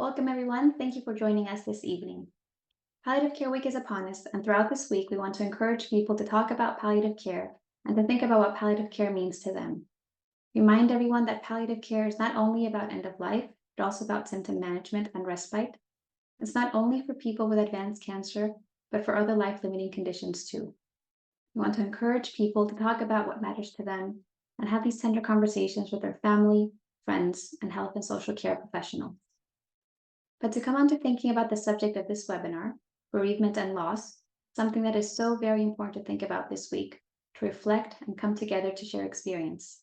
Welcome, everyone. Thank you for joining us this evening. Palliative Care Week is upon us, and throughout this week, we want to encourage people to talk about palliative care and to think about what palliative care means to them. Remind everyone that palliative care is not only about end of life, but also about symptom management and respite. It's not only for people with advanced cancer, but for other life limiting conditions too. We want to encourage people to talk about what matters to them and have these tender conversations with their family, friends, and health and social care professionals. But to come on to thinking about the subject of this webinar, bereavement and loss, something that is so very important to think about this week, to reflect and come together to share experience.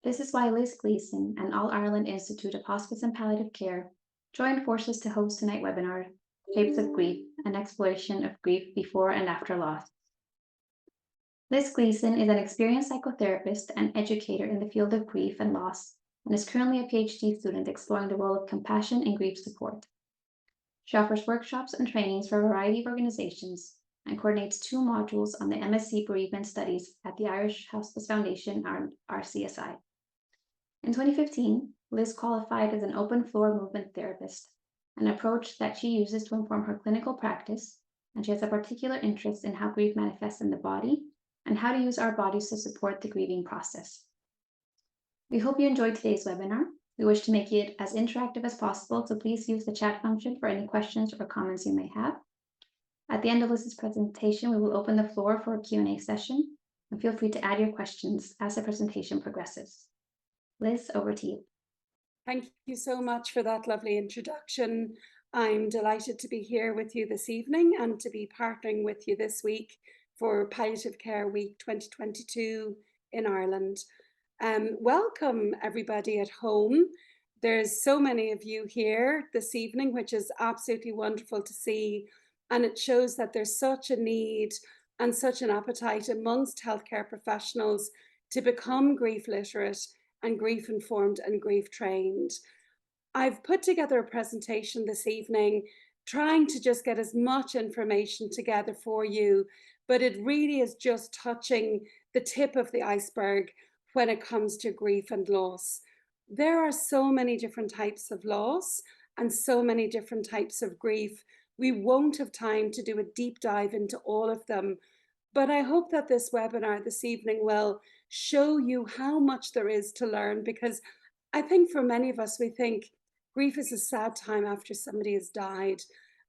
This is why Liz Gleeson and All Ireland Institute of Hospice and Palliative Care joined forces to host tonight's webinar, Shapes of Grief, an exploration of grief before and after loss. Liz Gleeson is an experienced psychotherapist and educator in the field of grief and loss, and is currently a PhD student exploring the role of compassion in grief support. She offers workshops and trainings for a variety of organizations and coordinates 2 modules on the MSc Bereavement Studies at the Irish Hospice Foundation, RCSI. In 2015, Liz qualified as an open floor movement therapist, an approach that she uses to inform her clinical practice, and she has a particular interest in how grief manifests in the body and how to use our bodies to support the grieving process. We hope you enjoyed today's webinar. We wish to make it as interactive as possible, so please use the chat function for any questions or comments you may have. At the end of Liz's presentation, we will open the floor for a Q&A session, and feel free to add your questions as the presentation progresses. Liz, over to you. Thank you so much for that lovely introduction. I'm delighted to be here with you this evening and to be partnering with you this week for Palliative Care Week 2022 in Ireland. Welcome everybody at home. There's so many of you here this evening, which is absolutely wonderful to see. And it shows that there's such a need and such an appetite amongst healthcare professionals to become grief literate and grief informed and grief trained. I've put together a presentation this evening, trying to just get as much information together for you, but it really is just touching the tip of the iceberg when it comes to grief and loss. There are so many different types of loss and so many different types of grief. We won't have time to do a deep dive into all of them, but I hope that this webinar this evening will show you how much there is to learn, because I think for many of us, we think grief is a sad time after somebody has died,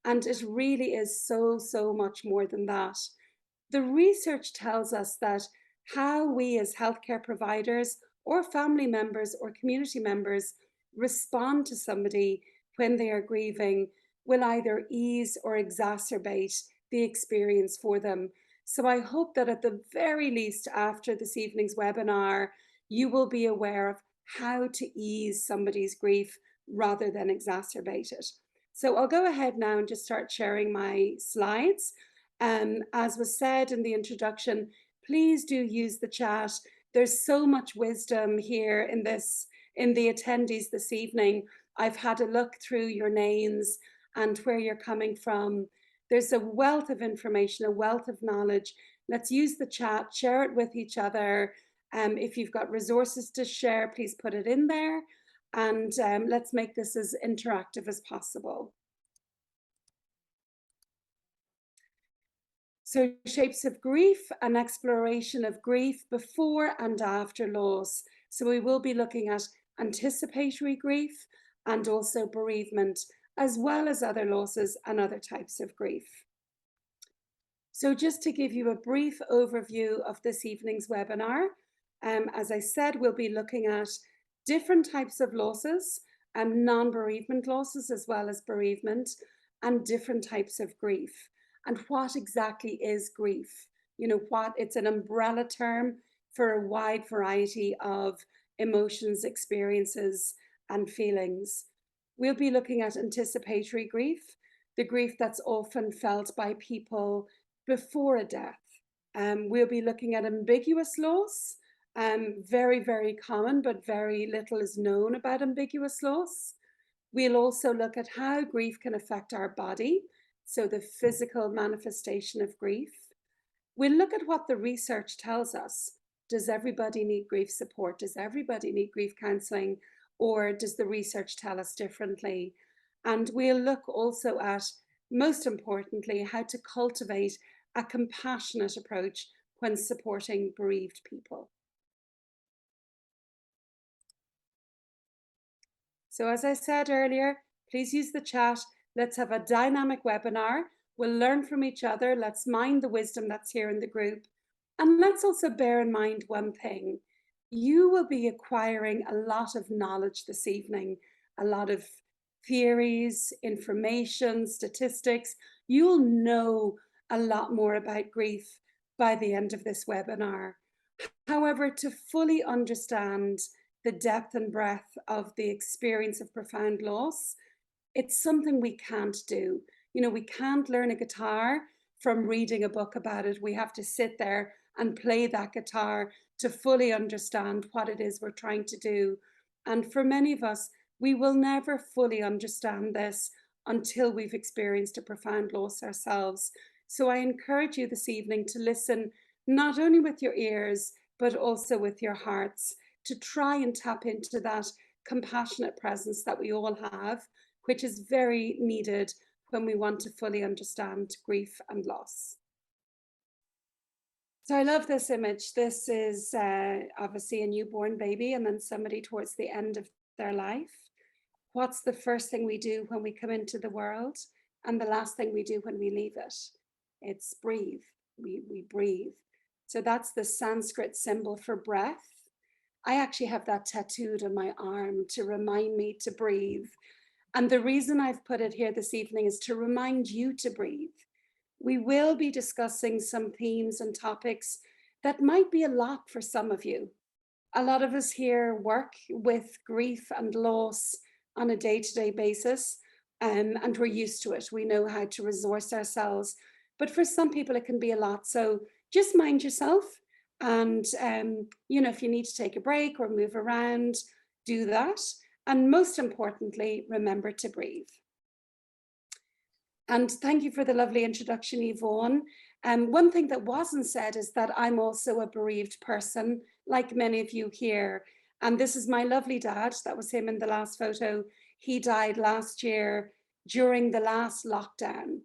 and it really is so, so much more than that. The research tells us that how we as healthcare providers or family members or community members respond to somebody when they are grieving will either ease or exacerbate the experience for them. So I hope that at the very least after this evening's webinar, you will be aware of how to ease somebody's grief rather than exacerbate it. So I'll go ahead now and just start sharing my slides. As was said in the introduction, please do use the chat. There's so much wisdom here in the attendees this evening. I've had a look through your names and where you're coming from. There's a wealth of information, a wealth of knowledge. Let's use the chat, share it with each other. If you've got resources to share, please put it in there. And let's make this as interactive as possible. So, Shapes of Grief, an exploration of grief before and after loss. So we will be looking at anticipatory grief and also bereavement, as well as other losses and other types of grief. So just to give you a brief overview of this evening's webinar, as I said, we'll be looking at different types of losses and non-bereavement losses, as well as bereavement, and different types of grief. And what exactly is grief? You know, it's an umbrella term for a wide variety of emotions, experiences, and feelings. We'll be looking at anticipatory grief, the grief that's often felt by people before a death. We'll be looking at ambiguous loss, very, very common, but very little is known about ambiguous loss. We'll also look at how grief can affect our body, so the physical manifestation of grief. We'll look at what the research tells us. Does everybody need grief support? Does everybody need grief counselling? Or does the research tell us differently? And we'll look also at, most importantly, how to cultivate a compassionate approach when supporting bereaved people. So as I said earlier, please use the chat. Let's have a dynamic webinar. We'll learn from each other. Let's mind the wisdom that's here in the group. And let's also bear in mind one thing. You will be acquiring a lot of knowledge this evening, a lot of theories, information, statistics. You'll know a lot more about grief by the end of this webinar. However, to fully understand the depth and breadth of the experience of profound loss, it's something we can't do. You know, we can't learn a guitar from reading a book about it. We have to sit there and play that guitar to fully understand what it is we're trying to do. And for many of us, we will never fully understand this until we've experienced a profound loss ourselves. So I encourage you this evening to listen not only with your ears, but also with your hearts, to try and tap into that compassionate presence that we all have, which is very needed when we want to fully understand grief and loss. So I love this image. This is obviously a newborn baby and then somebody towards the end of their life. What's the first thing we do when we come into the world and the last thing we do when we leave it? It's breathe. We breathe. So that's the Sanskrit symbol for breath. I actually have that tattooed on my arm to remind me to breathe. And the reason I've put it here this evening is to remind you to breathe. We will be discussing some themes and topics that might be a lot for some of you. A lot of us here work with grief and loss on a day-to-day basis, and we're used to it. We know how to resource ourselves. But for some people, it can be a lot. So just mind yourself. And, you know, if you need to take a break or move around, do that. And most importantly, remember to breathe. And thank you for the lovely introduction, Yvonne. One thing that wasn't said is that I'm also a bereaved person, like many of you here. And this is my lovely dad. That was him in the last photo. He died last year during the last lockdown.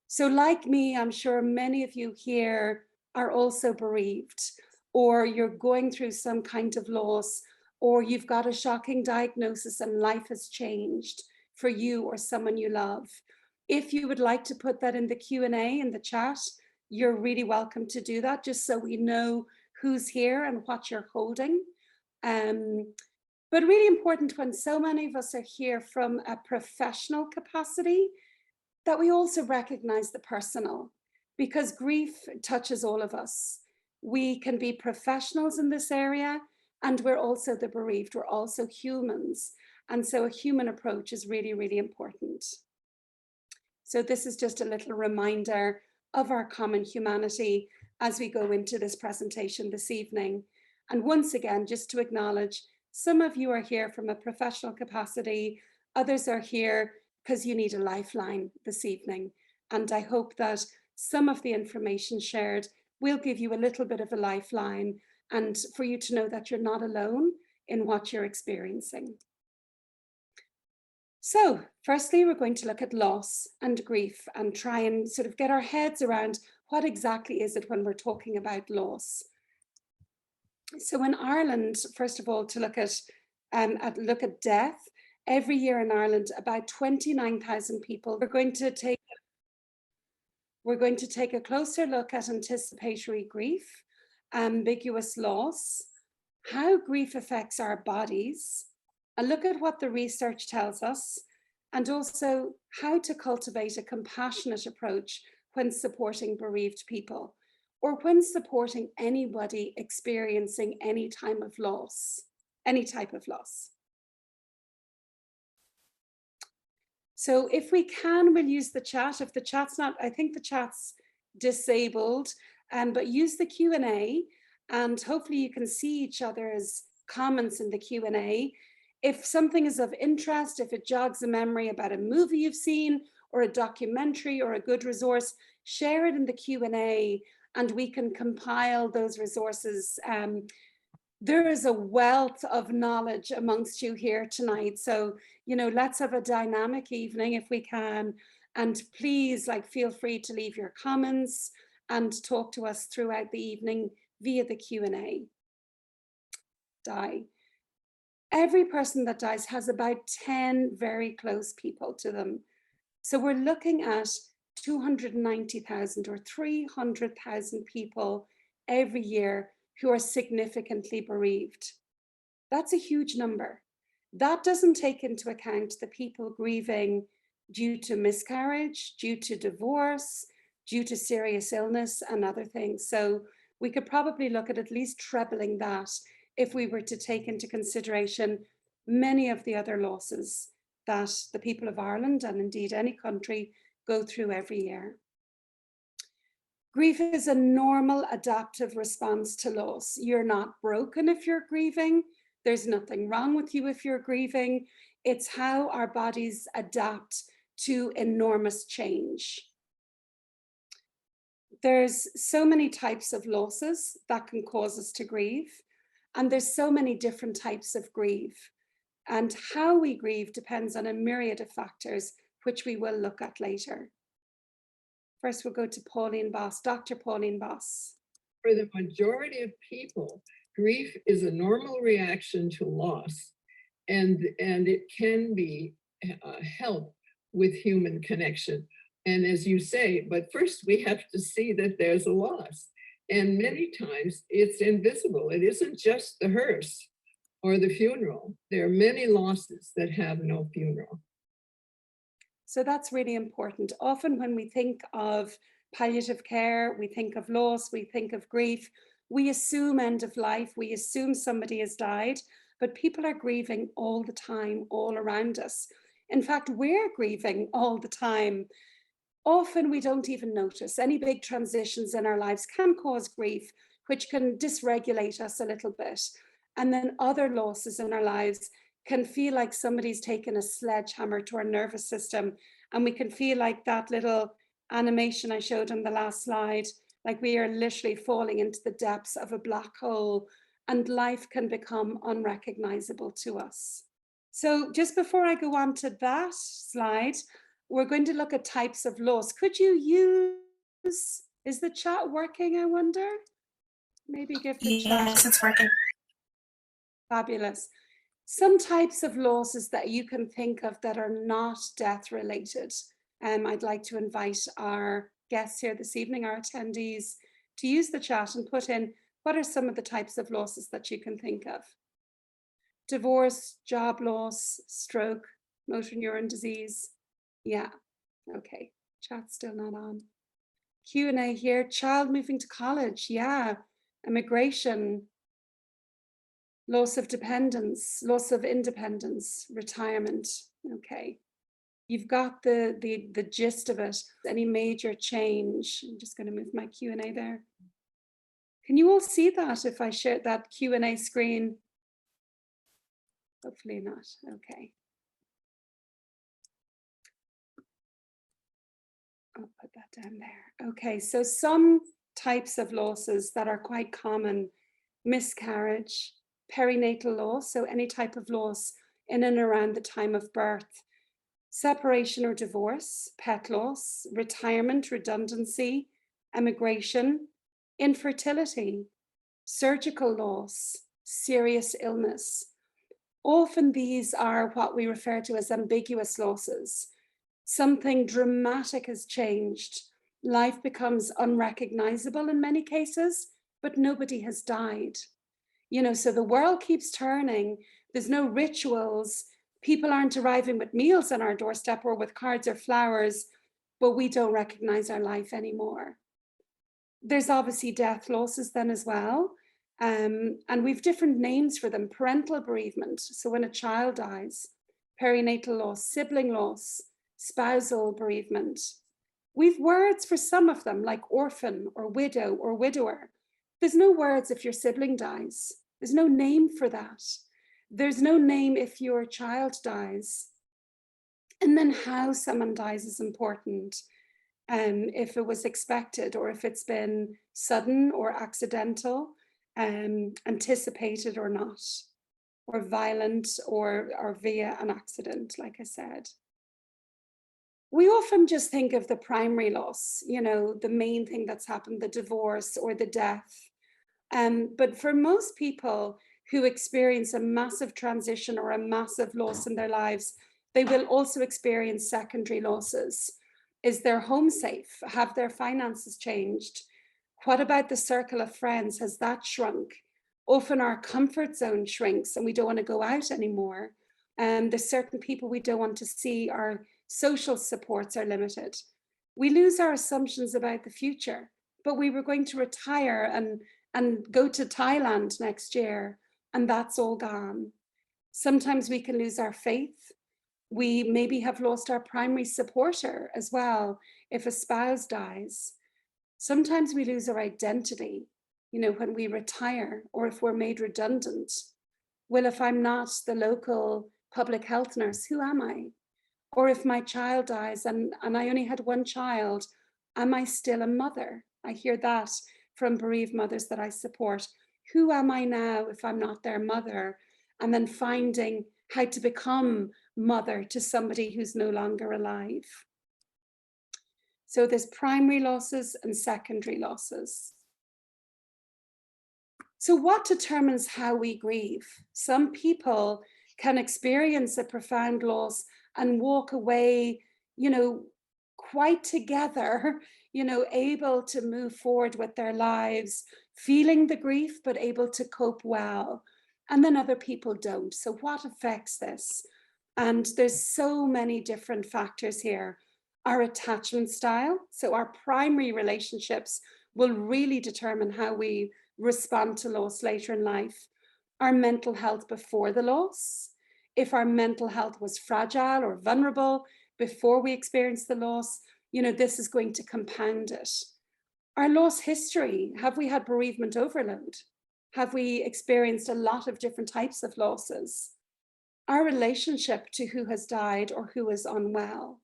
So like me, I'm sure many of you here are also bereaved, or you're going through some kind of loss, or you've got a shocking diagnosis and life has changed for you or someone you love. If you would like to put that in the Q&A in the chat, you're really welcome to do that, just so we know who's here and what you're holding. But really important, when so many of us are here from a professional capacity, that we also recognize the personal, because grief touches all of us. We can be professionals in this area, and we're also the bereaved. We're also humans. And so a human approach is really, really important. So this is just a little reminder of our common humanity as we go into this presentation this evening. And once again, just to acknowledge, some of you are here from a professional capacity, others are here because you need a lifeline this evening. And I hope that some of the information shared will give you a little bit of a lifeline, and for you to know that you're not alone in what you're experiencing. So firstly, we're going to look at loss and grief and try and sort of get our heads around what exactly is it when we're talking about loss. So in Ireland, first of all, to look at death, every year in Ireland, about 29,000 people. We're going to take a closer look at anticipatory grief, ambiguous loss, how grief affects our bodies, and look at what the research tells us, and also how to cultivate a compassionate approach when supporting bereaved people, or when supporting anybody experiencing any type of loss. So if we can, we'll use the chat. If the chat's not, I think the chat's disabled, but use the Q&A, and hopefully you can see each other's comments in the Q&A. If something is of interest, if it jogs a memory about a movie you've seen, or a documentary, or a good resource, share it in the Q&A, and we can compile those resources There is a wealth of knowledge amongst you here tonight. So, let's have a dynamic evening if we can. And please, feel free to leave your comments and talk to us throughout the evening via the Q&A. Every person that dies has about 10 very close people to them. So we're looking at 290,000 or 300,000 people every year who are significantly bereaved. That's a huge number. That doesn't take into account the people grieving due to miscarriage, due to divorce, due to serious illness and other things. So we could probably look at least trebling that if we were to take into consideration many of the other losses that the people of Ireland and indeed any country go through every year. Grief is a normal adaptive response to loss. You're not broken if you're grieving. There's nothing wrong with you if you're grieving. It's how our bodies adapt to enormous change. There's so many types of losses that can cause us to grieve, and there's so many different types of grief. And how we grieve depends on a myriad of factors, which we will look at later. First, we'll go to Pauline Boss, Dr. Pauline Boss. For the majority of people, grief is a normal reaction to loss, and it can be help with human connection. And as you say, but first we have to see that there's a loss. And many times it's invisible. It isn't just the hearse or the funeral. There are many losses that have no funeral. So that's really important. Often when we think of palliative care, we think of loss, we think of grief, we assume end of life, we assume somebody has died, but people are grieving all the time, all around us. In fact, we're grieving all the time. Often we don't even notice. Any big transitions in our lives can cause grief, which can dysregulate us a little bit. And then other losses in our lives can feel like somebody's taken a sledgehammer to our nervous system. And we can feel like that little animation I showed on the last slide, like we are literally falling into the depths of a black hole, and life can become unrecognizable to us. So just before I go on to that slide, we're going to look at types of loss. Could you use, is the chat working, I wonder? Maybe give the chat. Yes, it's working. Fabulous. Some types of losses that you can think of that are not death related. I'd like to invite our guests here this evening, our attendees, to use the chat and put in what are some of the types of losses that you can think of. Divorce, job loss, stroke, motor neuron disease. Yeah, okay, chat's still not on. Q&A here, child moving to college, yeah, immigration, loss of dependence, loss of independence, retirement. Okay, you've got the gist of it. Any major change? I'm just going to move my Q&A there. Can you all see that if I share that Q&A screen? Hopefully not. Okay. I'll put that down there. Okay, so some types of losses that are quite common: miscarriage, perinatal loss, so any type of loss in and around the time of birth, separation or divorce, pet loss, retirement, redundancy, emigration, infertility, surgical loss, serious illness. Often these are what we refer to as ambiguous losses. Something dramatic has changed. Life becomes unrecognizable in many cases, but nobody has died. So the world keeps turning. There's no rituals. People aren't arriving with meals on our doorstep or with cards or flowers, but we don't recognize our life anymore. There's obviously death losses then as well. And we've different names for them. Parental bereavement, so when a child dies, perinatal loss, sibling loss, spousal bereavement. We've words for some of them, like orphan or widow or widower. There's no words if your sibling dies. There's no name for that. There's no name if your child dies. And then how someone dies is important. If it was expected or if it's been sudden or accidental. anticipated or not, or violent or via an accident, like I said. We often just think of the primary loss, you know, the main thing that's happened, the divorce or the death. But for most people who experience a massive transition or a massive loss in their lives, they will also experience secondary losses. Is their home safe? Have their finances changed? What about the circle of friends? Has that shrunk? Often our comfort zone shrinks and we don't want to go out anymore. There's certain people we don't want to see. Our social supports are limited. We lose our assumptions about the future, but we were going to retire and go to Thailand next year, and that's all gone. Sometimes we can lose our faith. We maybe have lost our primary supporter as well if a spouse dies. Sometimes we lose our identity, you know, when we retire or if we're made redundant. Well, if I'm not the local public health nurse, who am I? Or if my child dies and I only had one child, am I still a mother? I hear that from bereaved mothers that I support. Who am I now if I'm not their mother? And then finding how to become mother to somebody who's no longer alive. So there's primary losses and secondary losses. So what determines how we grieve? Some people can experience a profound loss and walk away, you know, quite together, you know, able to move forward with their lives, feeling the grief, but able to cope well. And then other people don't. So what affects this? And there's so many different factors here. Our attachment style, so our primary relationships will really determine how we respond to loss later in life. Our mental health before the loss, if our mental health was fragile or vulnerable before we experienced the loss, you know, this is going to compound it. Our loss history, have we had bereavement overload? Have we experienced a lot of different types of losses? Our relationship to who has died or who is unwell.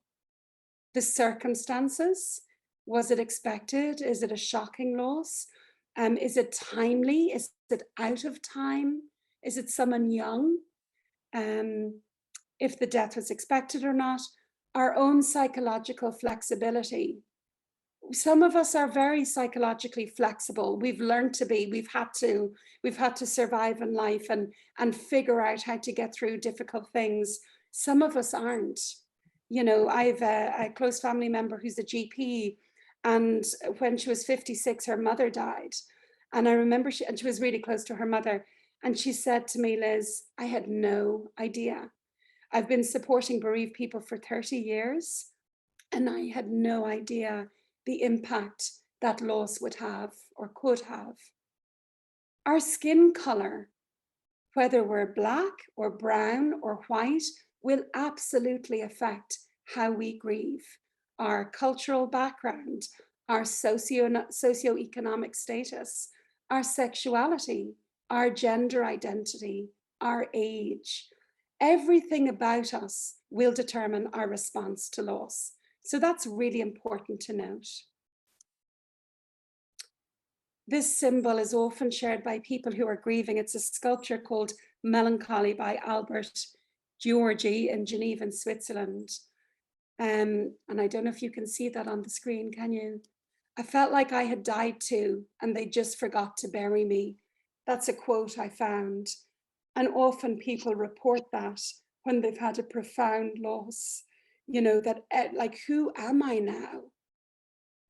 The circumstances, was it expected? Is it a shocking loss? Is it timely? Is it out of time? Is it someone young? If the death was expected or not. Our own psychological flexibility. Some of us are very psychologically flexible. We've learned to be, we've had to survive in life and figure out how to get through difficult things. Some of us aren't. You know, I have a close family member who's a GP, and when she was 56, her mother died. And I remember she was really close to her mother. And she said to me, Liz, I had no idea. I've been supporting bereaved people for 30 years, and I had no idea the impact that loss would have or could have. Our skin color, whether we're black or brown or white, will absolutely affect how we grieve. Our cultural background, our socioeconomic status, our sexuality, our gender identity, our age, everything about us will determine our response to loss. So that's really important to note. This symbol is often shared by people who are grieving. It's a sculpture called Melancholy by Albert Giorgi in Geneva, in Switzerland. And I don't know if you can see that on the screen, can you? I felt like I had died too, and they just forgot to bury me. That's a quote I found. And often people report that when they've had a profound loss, you know, that like, who am I now?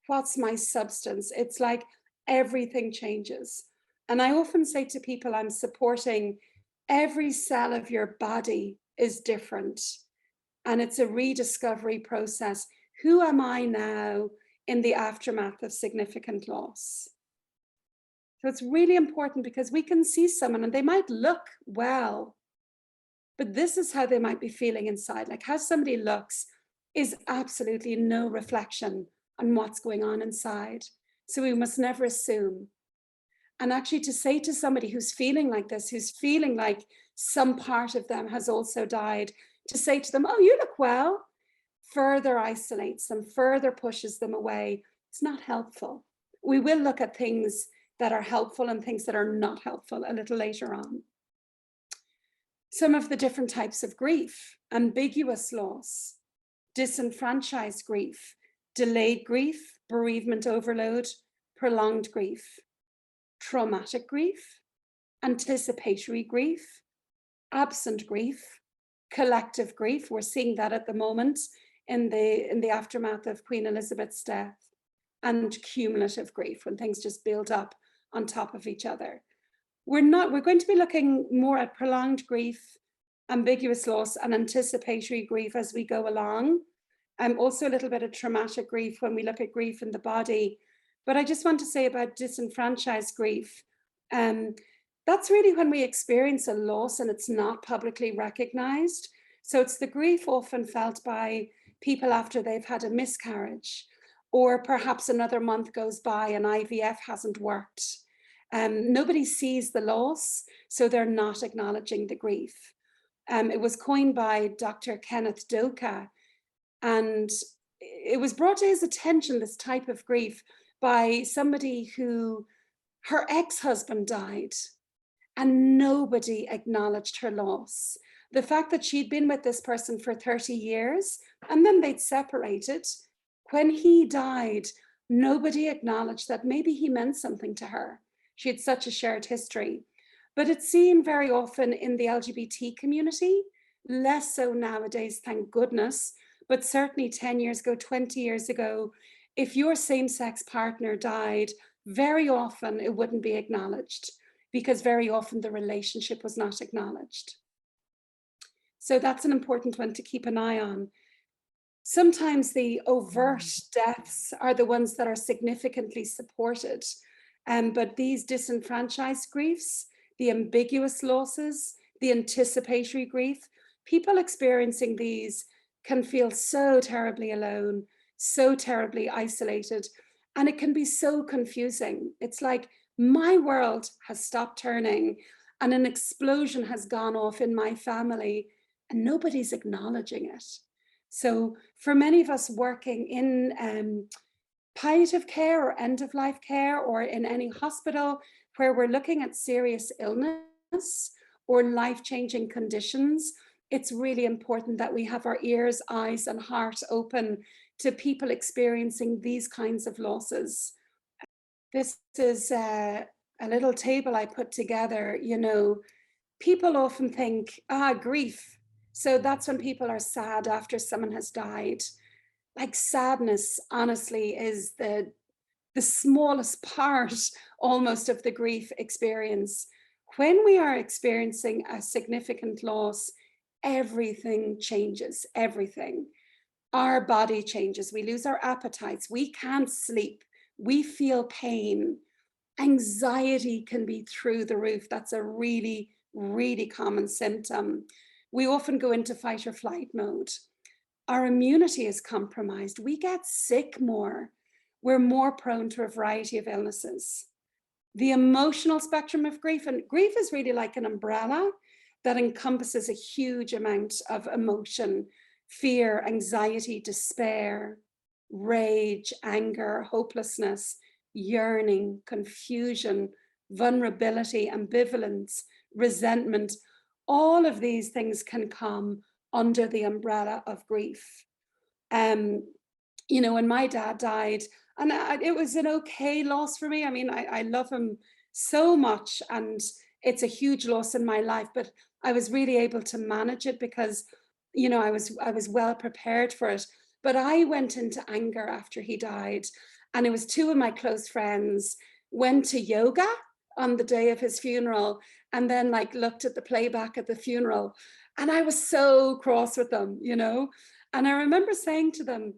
What's my substance? It's like everything changes. And I often say to people I'm supporting, every cell of your body is different. And it's a rediscovery process. Who am I now in the aftermath of significant loss? So it's really important because we can see someone and they might look well, but this is how they might be feeling inside. Like how somebody looks is absolutely no reflection on what's going on inside. So we must never assume. And actually to say to somebody who's feeling like this, who's feeling like some part of them has also died, to say to them, oh, you look well, further isolates them, further pushes them away. It's not helpful. We will look at things that are helpful and things that are not helpful a little later on. Some of the different types of grief: ambiguous loss, disenfranchised grief, delayed grief, bereavement overload, prolonged grief, traumatic grief, anticipatory grief, absent grief, collective grief. We're seeing that at the moment in the aftermath of Queen Elizabeth's death, and cumulative grief, when things just build up on top of each other. We're going to be looking more at prolonged grief, ambiguous loss, and anticipatory grief as we go along. Also a little bit of traumatic grief when we look at grief in the body. But I just want to say about disenfranchised grief, that's really when we experience a loss and it's not publicly recognized. So it's the grief often felt by people after they've had a miscarriage, or perhaps another month goes by and IVF hasn't worked. Nobody sees the loss, so they're not acknowledging the grief. It was coined by Dr. Kenneth Doka, and it was brought to his attention, this type of grief, by somebody who, her ex-husband died and nobody acknowledged her loss. The fact that she'd been with this person for 30 years and then they'd separated. When he died, nobody acknowledged that maybe he meant something to her. She had such a shared history. But it's seen very often in the LGBT community, less so nowadays, thank goodness, but certainly 10 years ago, 20 years ago, if your same-sex partner died, very often it wouldn't be acknowledged, because very often the relationship was not acknowledged. So that's an important one to keep an eye on. Sometimes the overt deaths are the ones that are significantly supported, but these disenfranchised griefs, the ambiguous losses, the anticipatory grief, people experiencing these can feel so terribly alone, so terribly isolated, and it can be so confusing. It's like my world has stopped turning and an explosion has gone off in my family and nobody's acknowledging it. So for many of us working in palliative care or end-of-life care, or in any hospital where we're looking at serious illness or life-changing conditions, it's really important that we have our ears, eyes, and heart open to people experiencing these kinds of losses. This is a little table I put together. You know, people often think, grief. So that's when people are sad after someone has died. Like, sadness, honestly, is the smallest part almost of the grief experience. When we are experiencing a significant loss, everything changes, everything. Our body changes, we lose our appetites, we can't sleep, we feel pain. Anxiety can be through the roof. That's a really, really common symptom. We often go into fight or flight mode. Our immunity is compromised. We get sick more. We're more prone to a variety of illnesses. The emotional spectrum of grief, and grief is really like an umbrella that encompasses a huge amount of emotion: fear, anxiety, despair, rage, anger, hopelessness, yearning, confusion, vulnerability, ambivalence, resentment. All of these things can come under the umbrella of grief. You know, when my dad died, and it was an okay loss for me. I mean, I love him so much, and it's a huge loss in my life, but I was really able to manage it because, you know, I was well prepared for it. But I went into anger after he died, and it was two of my close friends went to yoga on the day of his funeral, and then like looked at the playback at the funeral, and I was so cross with them, you know. And I remember saying to them,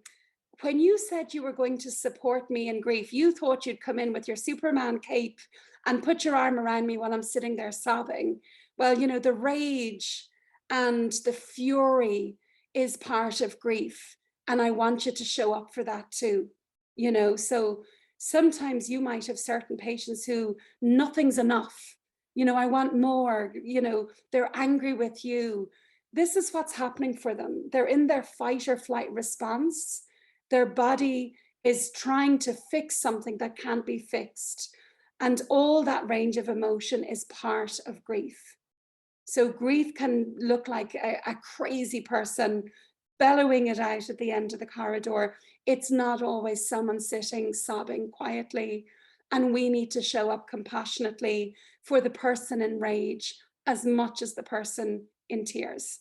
when you said you were going to support me in grief, you thought you'd come in with your Superman cape and put your arm around me while I'm sitting there sobbing. Well, you know, the rage and the fury is part of grief, and I want you to show up for that too, you know. So sometimes you might have certain patients who nothing's enough. You know, I want more, you know, they're angry with you. This is what's happening for them. They're in their fight or flight response. Their body is trying to fix something that can't be fixed. And all that range of emotion is part of grief. So grief can look like a crazy person bellowing it out at the end of the corridor. It's not always someone sitting sobbing quietly. And we need to show up compassionately for the person in rage as much as the person in tears.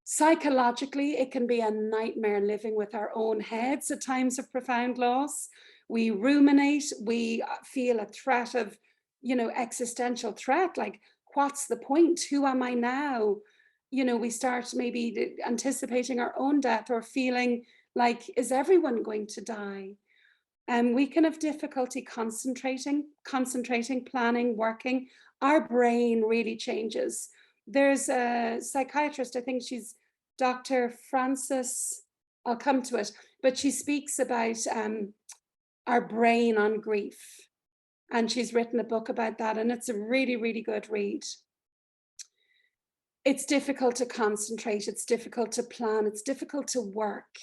Psychologically, it can be a nightmare living with our own heads at times of profound loss. We ruminate, we feel a threat of, existential threat, like, what's the point? Who am I now? We start maybe anticipating our own death or feeling like, is everyone going to die? And we can have difficulty concentrating, planning, working. Our brain really changes. There's a psychiatrist, I think she's Dr. Frances, I'll come to it, but she speaks about our brain on grief. And she's written a book about that, and it's a really, really good read. It's difficult to concentrate, it's difficult to plan, it's difficult to work.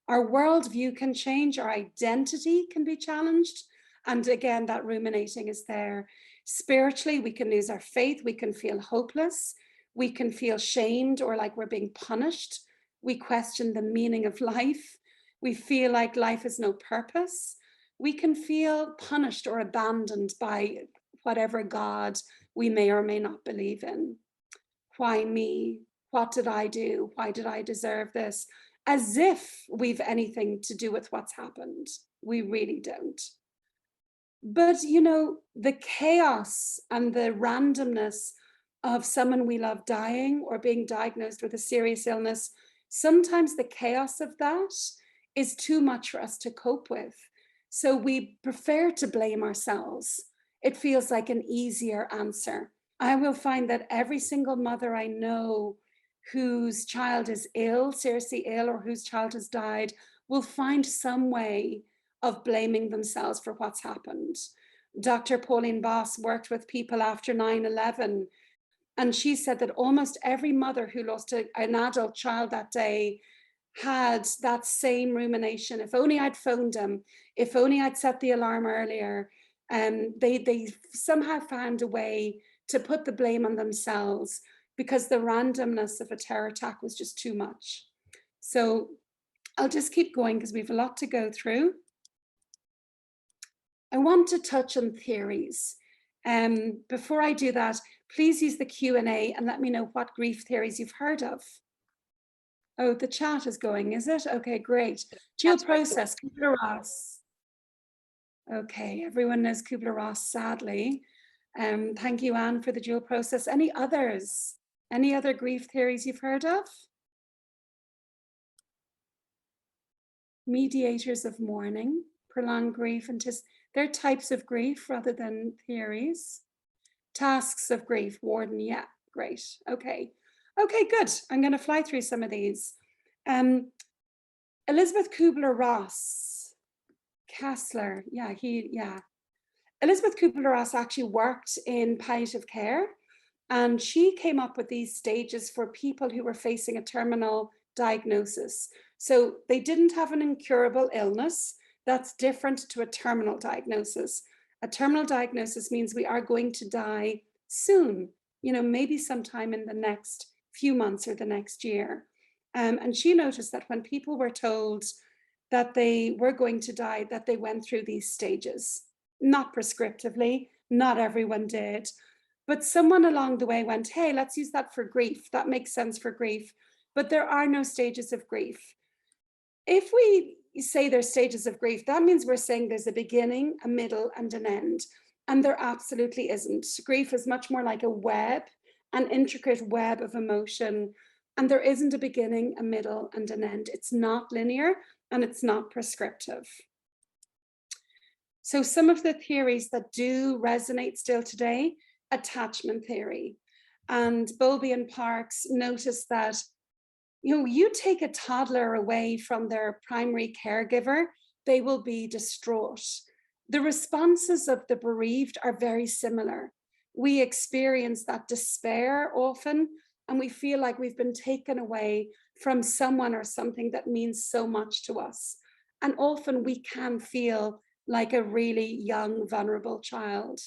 Our worldview can change, our identity can be challenged. And again, that ruminating is there. Spiritually, we can lose our faith, we can feel hopeless, we can feel shamed or like we're being punished. We question the meaning of life. We feel like life has no purpose. We can feel punished or abandoned by whatever God we may or may not believe in. Why me? What did I do? Why did I deserve this? As if we've anything to do with what's happened. We really don't. But, the chaos and the randomness of someone we love dying or being diagnosed with a serious illness, sometimes the chaos of that is too much for us to cope with. So we prefer to blame ourselves. It feels like an easier answer. I will find that every single mother I know whose child is ill, seriously ill, or whose child has died, will find some way of blaming themselves for what's happened. Dr. Pauline Boss worked with people after 9/11, and she said that almost every mother who lost an adult child that day had that same rumination. If only I'd phoned them, if only I'd set the alarm earlier. They somehow found a way to put the blame on themselves because the randomness of a terror attack was just too much. So I'll just keep going because we have a lot to go through. I want to touch on theories. Before I do that, please use the Q&A and let me know what grief theories you've heard of. Oh, the chat is going, is it? Okay, great. Dual process, Kubler-Ross. Okay, everyone knows Kubler-Ross, sadly. Thank you, Anne, for the dual process. Any others? Any other grief theories you've heard of? Mediators of mourning, prolonged grief, and they're types of grief rather than theories. Tasks of grief, Warden, yeah, great. Okay, good. I'm going to fly through some of these. Elizabeth Kubler-Ross, Kessler, Elizabeth Kubler-Ross actually worked in palliative care, and she came up with these stages for people who were facing a terminal diagnosis. So they didn't have an incurable illness. That's different to a terminal diagnosis. A terminal diagnosis means we are going to die soon, maybe sometime in the next few months or the next year. And she noticed that when people were told that they were going to die, that they went through these stages. Not prescriptively, not everyone did, but someone along the way went, hey, let's use that for grief. That makes sense for grief, but there are no stages of grief. If we say there's stages of grief, that means we're saying there's a beginning, a middle, and an end, and there absolutely isn't. Grief is much more like a web, an intricate web of emotion, and there isn't a beginning, a middle, and an end. It's not linear, and it's not prescriptive. So some of the theories that do resonate still today, attachment theory. And Bowlby and Parks noticed that, you take a toddler away from their primary caregiver, they will be distraught. The responses of the bereaved are very similar. We experience that despair often, and we feel like we've been taken away from someone or something that means so much to us. And often we can feel like a really young, vulnerable child.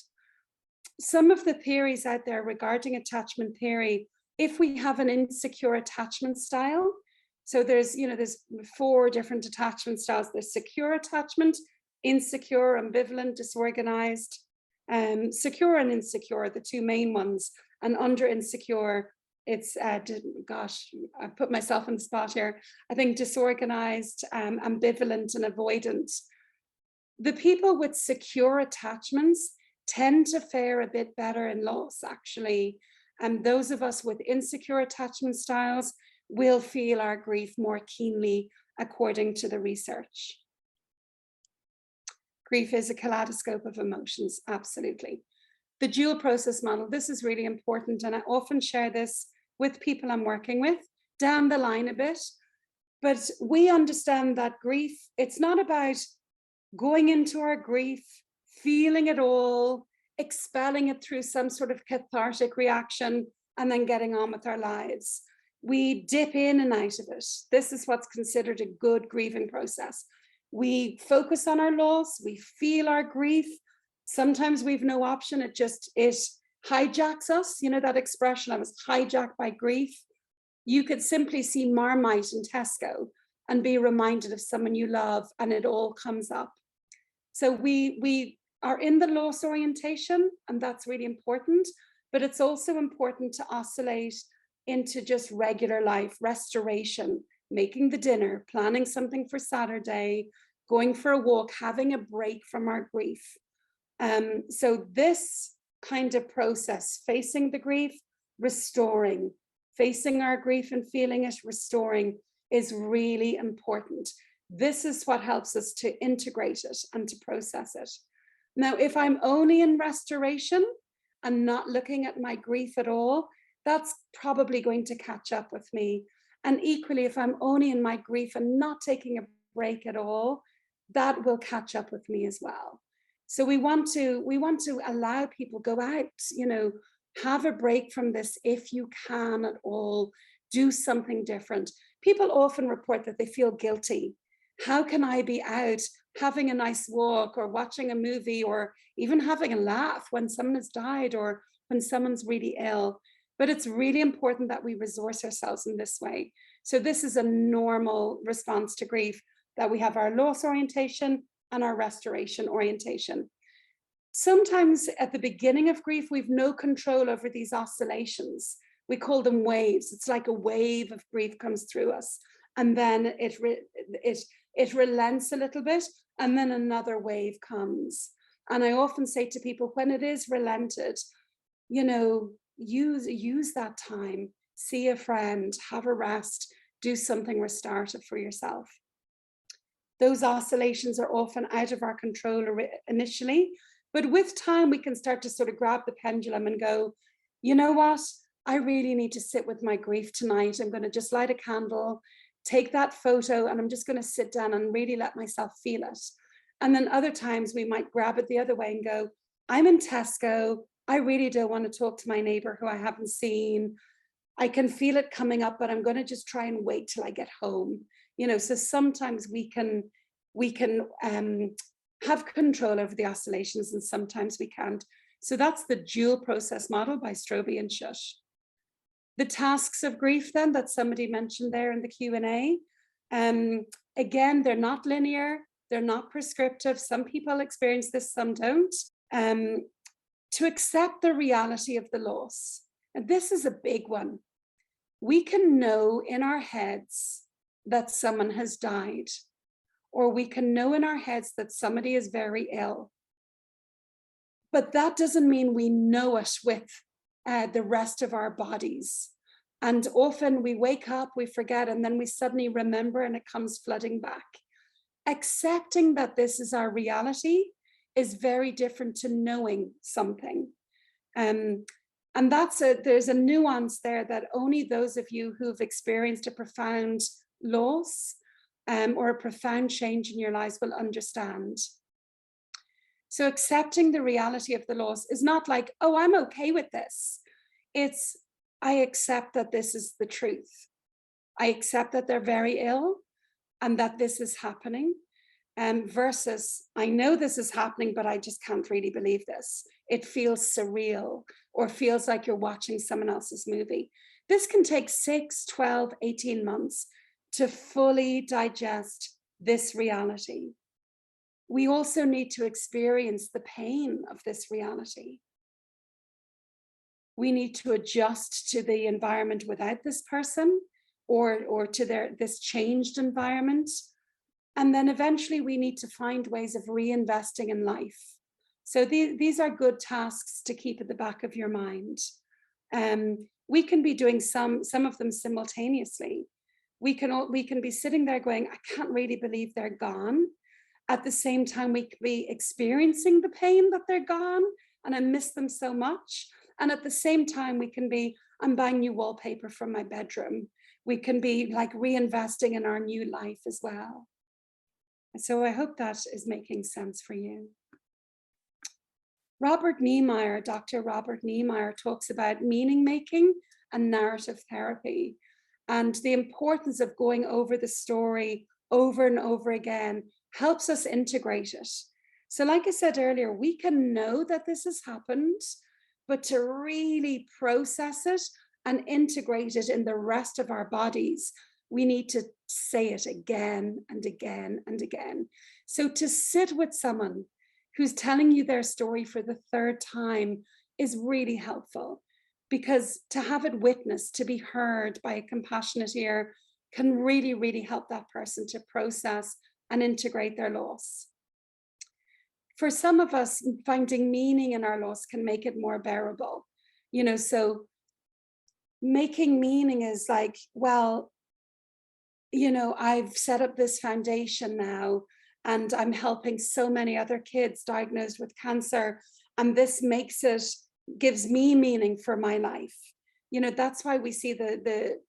Some of the theories out there regarding attachment theory, if we have an insecure attachment style, so there's 4 different attachment styles. There's secure attachment, insecure, ambivalent, disorganized. Secure and insecure are the 2 main ones. And under insecure, it's, gosh, I put myself in the spot here. I think disorganized, ambivalent, and avoidant. The people with secure attachments tend to fare a bit better in loss, actually. And those of us with insecure attachment styles will feel our grief more keenly, according to the research. Grief is a kaleidoscope of emotions, absolutely. The dual process model, this is really important, and I often share this with people I'm working with down the line a bit. But we understand that grief, it's not about going into our grief, feeling it all, expelling it through some sort of cathartic reaction, and then getting on with our lives. We dip in and out of it. This is what's considered a good grieving process. We focus on our loss, we feel our grief. Sometimes we've no option, it hijacks us. You know that expression, I was hijacked by grief. You could simply see Marmite in Tesco and be reminded of someone you love, and it all comes up. So we are in the loss orientation, and that's really important, but it's also important to oscillate into just regular life, restoration, making the dinner, planning something for Saturday, going for a walk, having a break from our grief. So this kind of process, facing the grief, restoring, facing our grief and feeling it, restoring, is really important. This is what helps us to integrate it and to process it. Now, if I'm only in restoration and not looking at my grief at all, that's probably going to catch up with me. And equally, if I'm only in my grief and not taking a break at all, that will catch up with me as well. So we want to allow people go out, have a break from this if you can at all, do something different. People often report that they feel guilty. How can I be out having a nice walk or watching a movie or even having a laugh when someone has died or when someone's really ill? But it's really important that we resource ourselves in this way. So this is a normal response to grief, that we have our loss orientation and our restoration orientation. Sometimes at the beginning of grief, we've no control over these oscillations. We call them waves. It's like a wave of grief comes through us, and then it relents a little bit, and then another wave comes. And I often say to people, when it is relented, use that time, see a friend, have a rest, do something restorative for yourself. Those oscillations are often out of our control initially, but with time we can start to sort of grab the pendulum and go, you know what, I really need to sit with my grief tonight. I'm going to just light a candle, take that photo, and I'm just going to sit down and really let myself feel it. And then other times we might grab it the other way and go, I'm in Tesco, I really don't want to talk to my neighbor who I haven't seen. I can feel it coming up, but I'm going to just try and wait till I get home. So sometimes we can have control over the oscillations, and sometimes we can't. So that's the dual process model by Strobe and Schuss. The tasks of grief then that somebody mentioned there in the Q&A, again, they're not linear, they're not prescriptive. Some people experience this, some don't. To accept the reality of the loss. And this is a big one. We can know in our heads that someone has died, or we can know in our heads that somebody is very ill. But that doesn't mean we know it with the rest of our bodies. And often we wake up, we forget, and then we suddenly remember and it comes flooding back. Accepting that this is our reality is very different to knowing something. And there's a nuance there that only those of you who've experienced a profound loss or a profound change in your lives will understand. So accepting the reality of the loss is not like, oh, I'm okay with this. It's, I accept that this is the truth. I accept that they're very ill and that this is happening. versus I know this is happening, but I just can't really believe this. It feels surreal or feels like you're watching someone else's movie. This can take 6, 12, 18 months to fully digest this reality. We also need to experience the pain of this reality. We need to adjust to the environment without this person or to this changed environment. And then eventually we need to find ways of reinvesting in life. So these are good tasks to keep at the back of your mind. We can be doing some of them simultaneously. We can be sitting there going, I can't really believe they're gone. At the same time, we could be experiencing the pain that they're gone and I miss them so much. And at the same time, we can be, I'm buying new wallpaper from my bedroom. We can be like reinvesting in our new life as well. So I hope that is making sense for you. Dr. Robert Niemeyer talks about meaning making and narrative therapy and the importance of going over the story over and over again helps us integrate it. So like I said earlier, we can know that this has happened, but to really process it and integrate it in the rest of our bodies, we need to say it again and again and again. So to sit with someone who's telling you their story for the third time is really helpful, because to have it witnessed, to be heard by a compassionate ear can really, really help that person to process and integrate their loss. For some of us, finding meaning in our loss can make it more bearable. So making meaning is like, well, I've set up this foundation now and I'm helping so many other kids diagnosed with cancer. And this gives me meaning for my life. That's why we see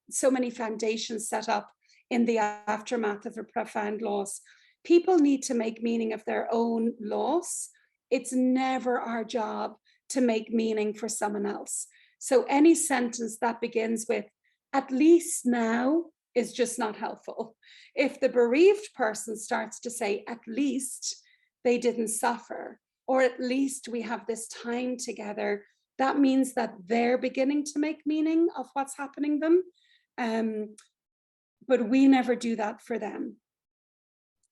so many foundations set up in the aftermath of a profound loss. People need to make meaning of their own loss. It's never our job to make meaning for someone else. So any sentence that begins with, at least now, is just not helpful. If the bereaved person starts to say, at least they didn't suffer, or at least we have this time together, that means that they're beginning to make meaning of what's happening to them. But we never do that for them.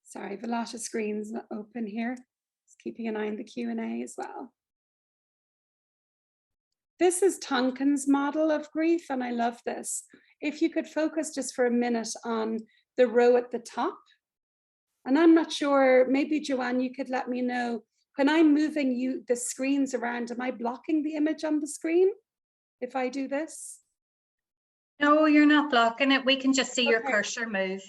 Sorry, I have a lot of screens open here. Just keeping an eye on the Q&A as well. This is Tonkin's model of grief, and I love this. If you could focus just for a minute on the row at the top. And I'm not sure, maybe Joanne, you could let me know, when I'm moving the screens around, am I blocking the image on the screen if I do this? No, you're not blocking it. We can just see your Okay. cursor move.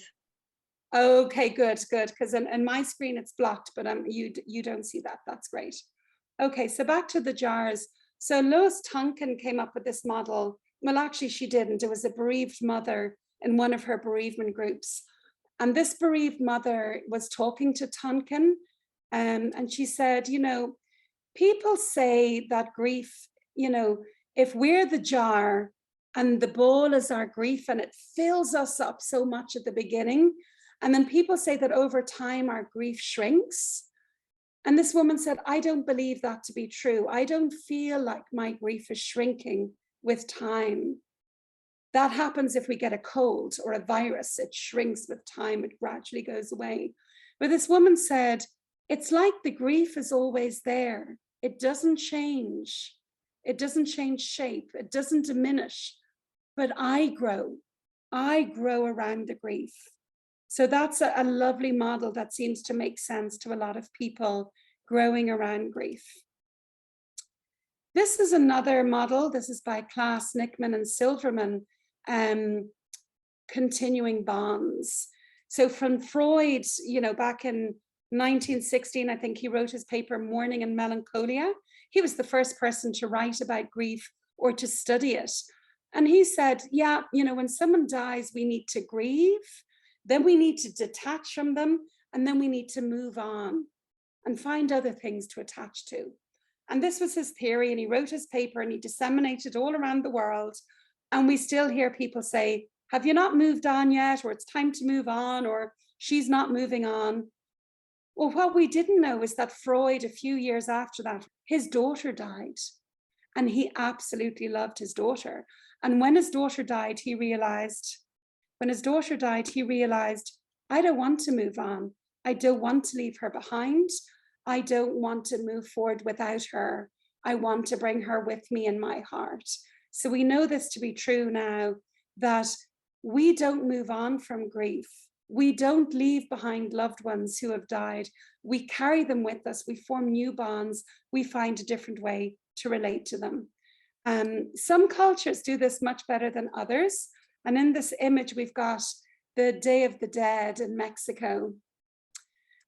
Okay, good, because in my screen it's blocked, but you don't see that. That's great. Okay, so back to the jars. So Lois Tonkin came up with this model. Well, actually, she didn't. It was a bereaved mother in one of her bereavement groups. And this bereaved mother was talking to Tonkin, and she said, people say that grief, if we're the jar and the bowl is our grief and it fills us up so much at the beginning, and then people say that over time our grief shrinks. And this woman said, I don't believe that to be true. I don't feel like my grief is shrinking with time. That happens if we get a cold or a virus. It shrinks with time. It gradually goes away. But this woman said, it's like the grief is always there. It doesn't change. It doesn't change shape. It doesn't diminish. But I grow around the grief. So that's a lovely model that seems to make sense to a lot of people growing around grief. This is another model. This is by Klaas, Nickman, and Silverman, continuing bonds. So from Freud, back in 1916, I think he wrote his paper, Mourning and Melancholia. He was the first person to write about grief or to study it. And he said, yeah, when someone dies, we need to grieve. Then we need to detach from them, and then we need to move on and find other things to attach to. And this was his theory, and he wrote his paper and he disseminated all around the world. And we still hear people say, have you not moved on yet? Or it's time to move on, or she's not moving on. Well, what we didn't know is that Freud, a few years after that, his daughter died, and he absolutely loved his daughter. And when his daughter died, he realized, I don't want to move on. I don't want to leave her behind. I don't want to move forward without her. I want to bring her with me in my heart. So we know this to be true now, that we don't move on from grief. We don't leave behind loved ones who have died. We carry them with us. We form new bonds. We find a different way to relate to them. Some cultures do this much better than others. And in this image, we've got the Day of the Dead in Mexico,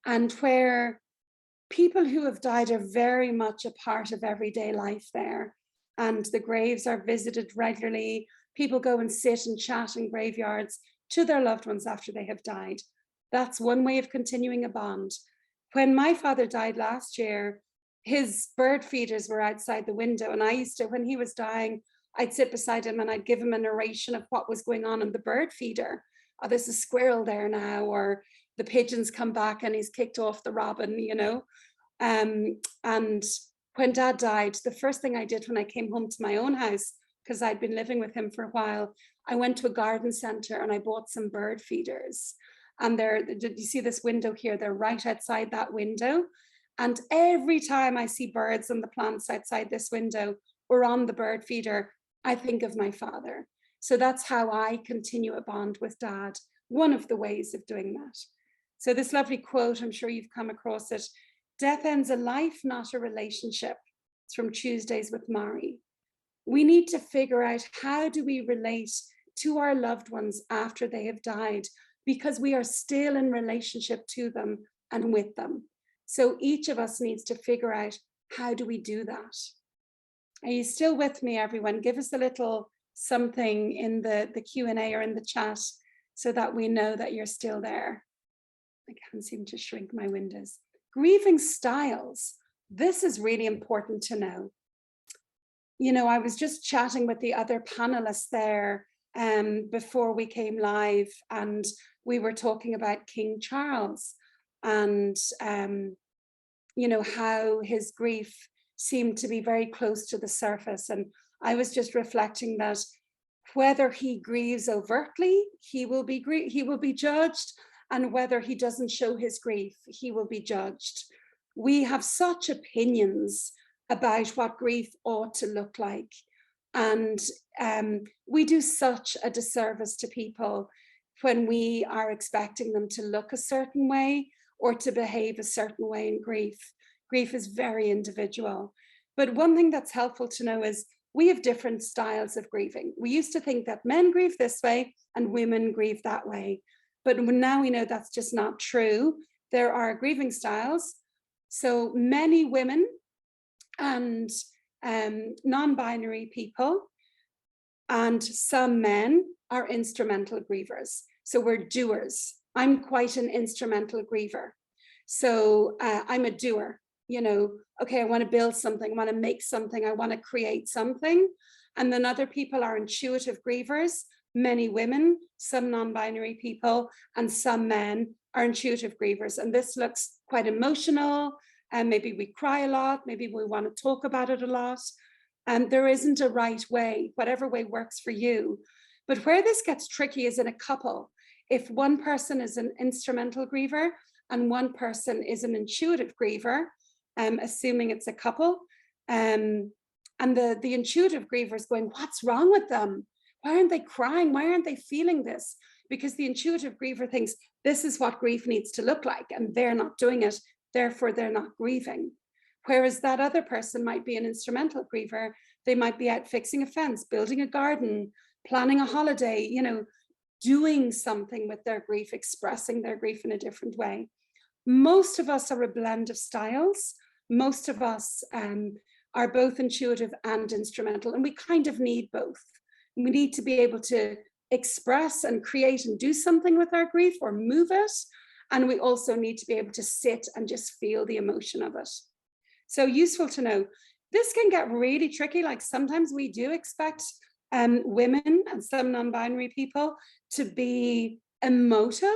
and where people who have died are very much a part of everyday life there. And the graves are visited regularly. People go and sit and chat in graveyards to their loved ones after they have died. That's one way of continuing a bond. When my father died last year, his bird feeders were outside the window. And I used to, when he was dying, I'd sit beside him and I'd give him a narration of what was going on in the bird feeder. Oh, there's a squirrel there now, or the pigeons come back and he's kicked off the robin, you know. And when Dad died, the first thing I did when I came home to my own house, because I'd been living with him for a while, I went to a garden center and I bought some bird feeders. And did you see this window here? They're right outside that window. And every time I see birds and the plants outside this window or on the bird feeder, I think of my father. So that's how I continue a bond with Dad, one of the ways of doing that. So this lovely quote, I'm sure you've come across it: "Death ends a life, not a relationship." It's from Tuesdays with Mari. We need to figure out, how do we relate to our loved ones after they have died, because we are still in relationship to them and with them. So each of us needs to figure out, how do we do that? Are you still with me, everyone? Give us a little something in the Q&A or in the chat so that we know that you're still there. I can't seem to shrink my windows. Grieving styles. This is really important to know. You know, I was just chatting with the other panelists there before we came live, and we were talking about King Charles and, you know, how his grief seemed to be very close to the surface. And I was just reflecting that whether he grieves overtly, he will be judged, and whether he doesn't show his grief, he will be judged. We have such opinions about what grief ought to look like. And we do such a disservice to people when we are expecting them to look a certain way or to behave a certain way in grief. Grief is very individual. But one thing that's helpful to know is we have different styles of grieving. We used to think that men grieve this way and women grieve that way. But now we know that's just not true. There are grieving styles. So many women and non-binary people and some men are instrumental grievers. So we're doers. I'm quite an instrumental griever. So I'm a doer, you know, okay, I want to build something, I want to make something, I want to create something. And then other people are intuitive grievers. Many women, some non-binary people, and some men are intuitive grievers. And this looks quite emotional, and maybe we cry a lot, maybe we want to talk about it a lot. And there isn't a right way, whatever way works for you. But where this gets tricky is in a couple. If one person is an instrumental griever and one person is an intuitive griever, assuming it's a couple, and the intuitive griever is going, what's wrong with them? Why aren't they crying? Why aren't they feeling this? Because the intuitive griever thinks this is what grief needs to look like, and they're not doing it, therefore they're not grieving. Whereas that other person might be an instrumental griever. They might be out fixing a fence, building a garden, planning a holiday, you know, doing something with their grief, expressing their grief in a different way. Most of us are a blend of styles. Most of us are both intuitive and instrumental, and we kind of need both. We need to be able to express and create and do something with our grief or move it. And we also need to be able to sit and just feel the emotion of it. So useful to know. This can get really tricky. Like sometimes we do expect women and some non-binary people to be emotive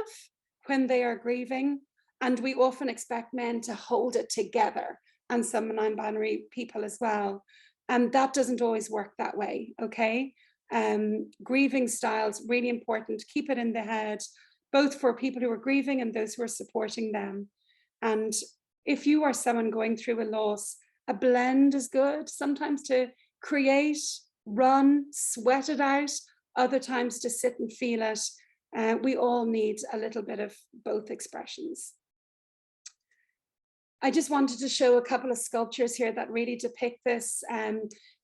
when they are grieving. And we often expect men to hold it together, and some non-binary people as well. And that doesn't always work that way, okay? Grieving styles, really important. Keep it in the head, both for people who are grieving and those who are supporting them. And if you are someone going through a loss, a blend is good. Sometimes to create, run, sweat it out, other times to sit and feel it. We all need a little bit of both expressions. I just wanted to show a couple of sculptures here that really depict this.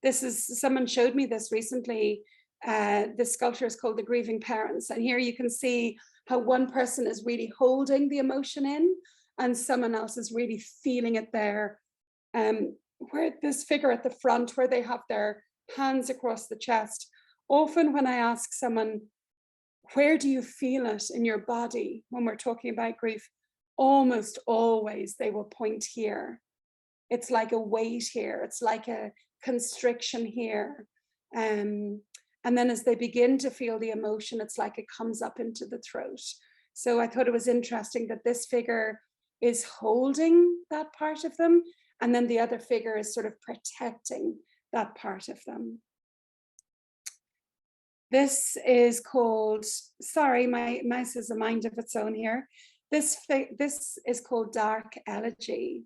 This is, someone showed me this recently. This sculpture is called The Grieving Parents. And here you can see how one person is really holding the emotion in and someone else is really feeling it there. Where this figure at the front, where they have their hands across the chest. Often when I ask someone, where do you feel it in your body when we're talking about grief? Almost always they will point here. It's like a weight here. It's like a constriction here. And then as they begin to feel the emotion, it's like it comes up into the throat. So I thought it was interesting that this figure is holding that part of them, and then the other figure is sort of protecting that part of them. This is called, sorry, my mouse has a mind of its own here. This is called Dark Elegy.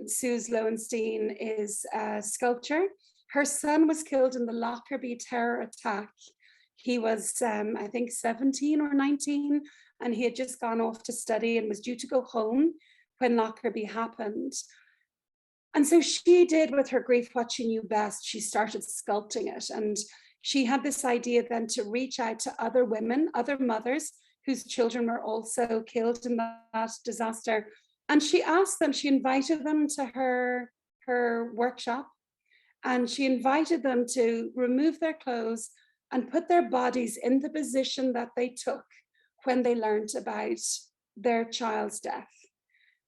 Suze Lowenstein is a sculptor. Her son was killed in the Lockerbie terror attack. He was, I think, 17 or 19, and he had just gone off to study and was due to go home when Lockerbie happened. And so she did with her grief what she knew best. She started sculpting it. And she had this idea then to reach out to other women, other mothers whose children were also killed in that disaster. And she asked them, she invited them to her workshop, and she invited them to remove their clothes and put their bodies in the position that they took when they learned about their child's death.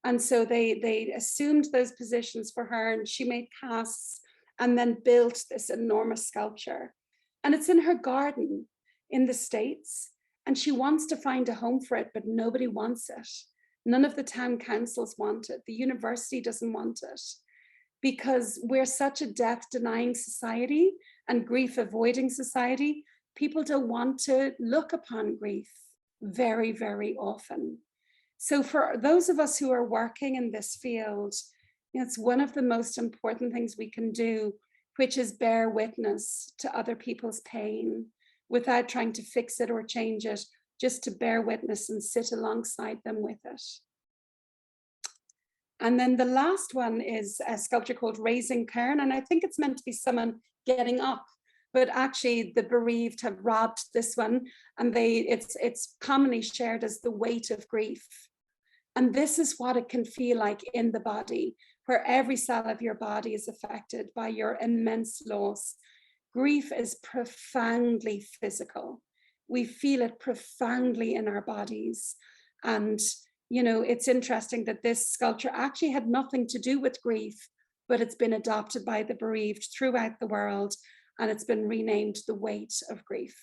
And so they assumed those positions for her, and she made casts and then built this enormous sculpture. And it's in her garden in the States, and she wants to find a home for it, but nobody wants it. None of the town councils want it. The university doesn't want it, because we're such a death-denying society and grief-avoiding society. People don't want to look upon grief very, very often. So for those of us who are working in this field, it's one of the most important things we can do, which is bear witness to other people's pain without trying to fix it or change it, just to bear witness and sit alongside them with it. And then the last one is a sculpture called Raising Cairn, and I think it's meant to be someone getting up, but actually the bereaved have robbed this one, and it's commonly shared as the weight of grief. And this is what it can feel like in the body, where every cell of your body is affected by your immense loss. Grief is profoundly physical. We feel it profoundly in our bodies. And, you know, it's interesting that this sculpture actually had nothing to do with grief, but it's been adopted by the bereaved throughout the world, and it's been renamed The Weight of Grief.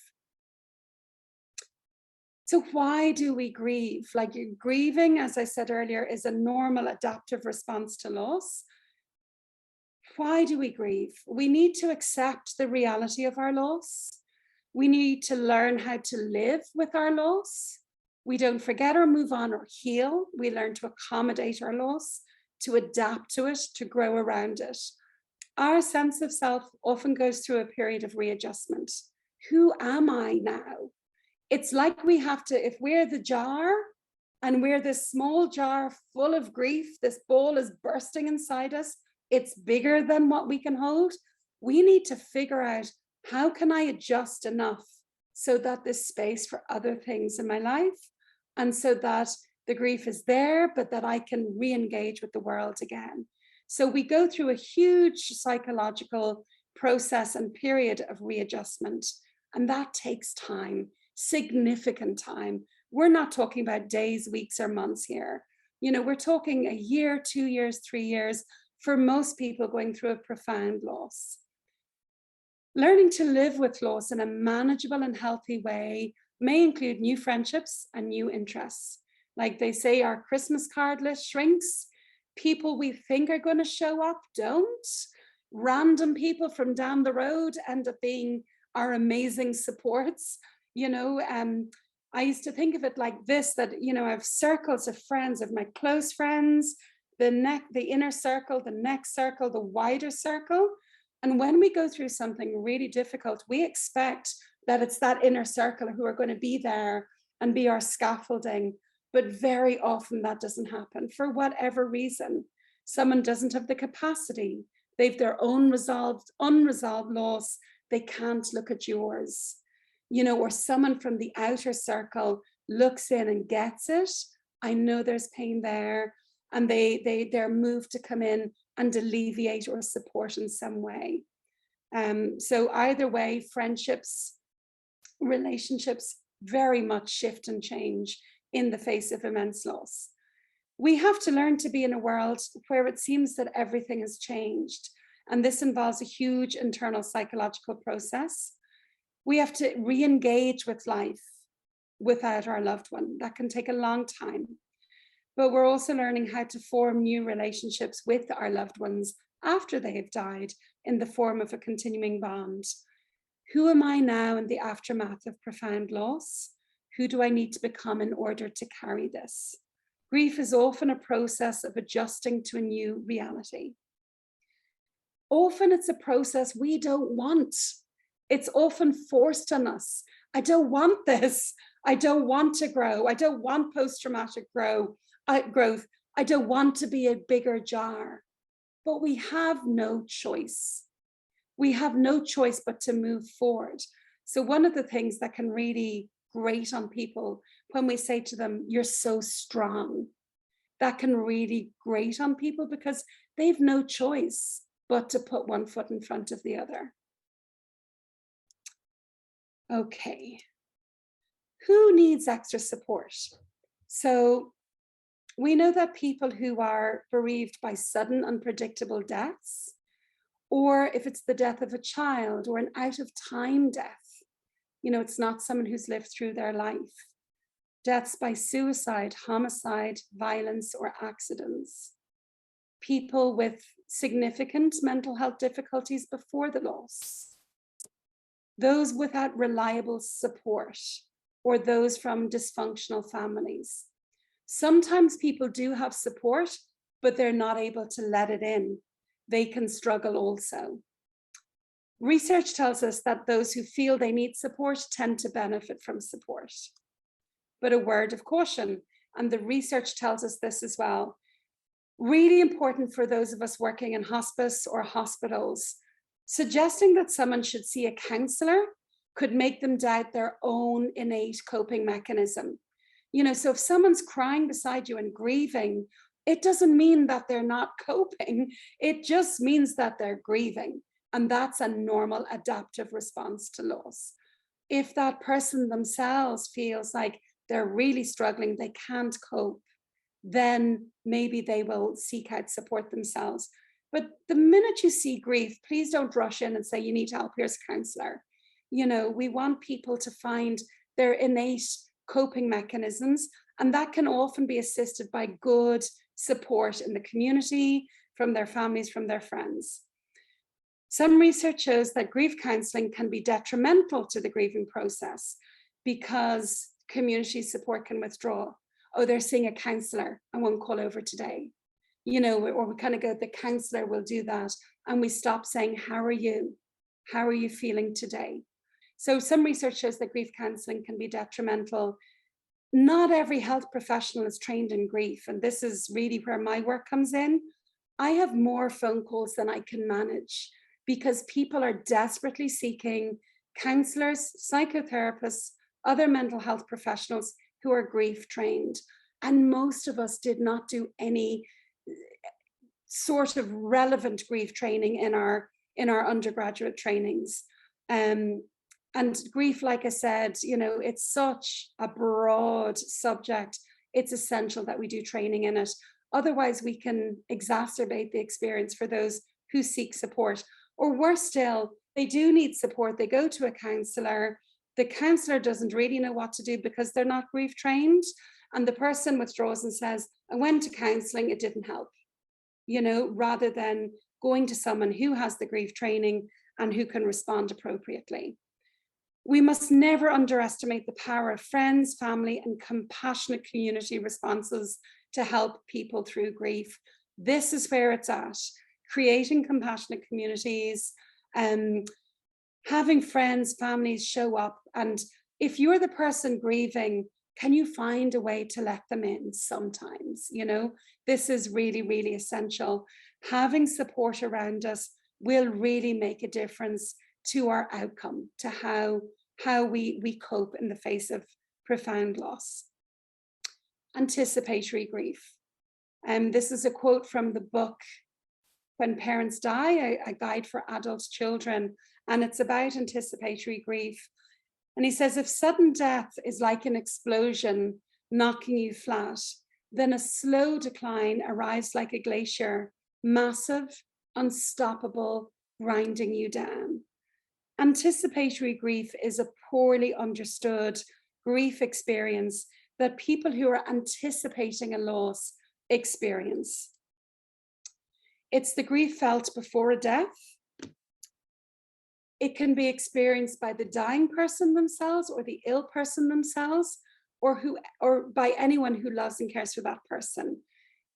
So why do we grieve? Like, grieving, as I said earlier, is a normal adaptive response to loss. Why do we grieve? We need to accept the reality of our loss. We need to learn how to live with our loss. We don't forget or move on or heal. We learn to accommodate our loss, to adapt to it, to grow around it. Our sense of self often goes through a period of readjustment. Who am I now? It's like we have to, if we're the jar and we're this small jar full of grief, this ball is bursting inside us, it's bigger than what we can hold. We need to figure out, how can I adjust enough so that there's space for other things in my life, and so that the grief is there, but that I can re-engage with the world again. So we go through a huge psychological process and period of readjustment, and that takes time, significant time. We're not talking about days, weeks, or months here. You know, we're talking a year, 2 years, 3 years, for most people going through a profound loss. Learning to live with loss in a manageable and healthy way may include new friendships and new interests. Like they say, our Christmas card list shrinks. People we think are going to show up don't. Random people from down the road end up being our amazing supports. I used to think of it like this, that, I have circles of friends, of my close friends, the inner circle, the next circle, the wider circle. And when we go through something really difficult, we expect that it's that inner circle who are going to be there and be our scaffolding. But very often that doesn't happen for whatever reason. Someone doesn't have the capacity. They've their own unresolved loss. They can't look at yours. Or someone from the outer circle looks in and gets it. I know there's pain there, and they're moved to come in and alleviate or support in some way. So either way, friendships, relationships very much shift and change in the face of immense loss. We have to learn to be in a world where it seems that everything has changed, and this involves a huge internal psychological process. We have to re-engage with life without our loved one. That can take a long time. But we're also learning how to form new relationships with our loved ones after they have died in the form of a continuing bond. Who am I now in the aftermath of profound loss? Who do I need to become in order to carry this? Grief is often a process of adjusting to a new reality. Often it's a process we don't want. It's often forced on us. I don't want this. I don't want to grow. I don't want post-traumatic growth. I don't want to be a bigger jar. But we have no choice. We have no choice but to move forward. So one of the things that can really grate on people when we say to them, you're so strong, that can really grate on people because they've no choice but to put one foot in front of the other. Okay, who needs extra support? So we know that people who are bereaved by sudden unpredictable deaths, or if it's the death of a child or an out of time death, it's not someone who's lived through their life. Deaths by suicide, homicide, violence, or accidents. People with significant mental health difficulties before the loss. Those without reliable support, or those from dysfunctional families. Sometimes people do have support, but they're not able to let it in. They can struggle also. Research tells us that those who feel they need support tend to benefit from support. But a word of caution, and the research tells us this as well. Really important for those of us working in hospice or hospitals, suggesting that someone should see a counsellor could make them doubt their own innate coping mechanism. So if someone's crying beside you and grieving, it doesn't mean that they're not coping. It just means that they're grieving. And that's a normal adaptive response to loss. If that person themselves feels like they're really struggling, they can't cope, then maybe they will seek out support themselves. But the minute you see grief, please don't rush in and say, you need help, here's a counsellor. We want people to find their innate coping mechanisms, and that can often be assisted by good support in the community, from their families, from their friends. Some research shows that grief counselling can be detrimental to the grieving process because community support can withdraw. Oh, they're seeing a counsellor, I won't call over today. Or we kind of go, the counsellor will do that. And we stop saying, how are you? How are you feeling today? So some research shows that grief counselling can be detrimental. Not every health professional is trained in grief. And this is really where my work comes in. I have more phone calls than I can manage because people are desperately seeking counsellors, psychotherapists, other mental health professionals who are grief trained. And most of us did not do any sort of relevant grief training in our undergraduate trainings. And grief, like I said, it's such a broad subject. It's essential that we do training in it. Otherwise, we can exacerbate the experience for those who seek support. Or worse still, they do need support. They go to a counsellor. The counsellor doesn't really know what to do because they're not grief trained. And the person withdraws and says, I went to counselling, it didn't help, you know, rather than going to someone who has the grief training and who can respond appropriately. We must never underestimate the power of friends, family, and compassionate community responses to help people through grief. This is where it's at. Creating compassionate communities, having friends, families show up. And if you're the person grieving, can you find a way to let them in sometimes? You know, this is really, really essential. Having support around us will really make a difference to our outcome, to how we cope in the face of profound loss. Anticipatory grief. This is a quote from the book When Parents Die, a guide for adult children, and it's about anticipatory grief. And he says, if sudden death is like an explosion knocking you flat, then a slow decline arrives like a glacier, massive, unstoppable, grinding you down. Anticipatory grief is a poorly understood grief experience that people who are anticipating a loss experience. It's the grief felt before a death. It can be experienced by the dying person themselves or the ill person themselves, or by anyone who loves and cares for that person.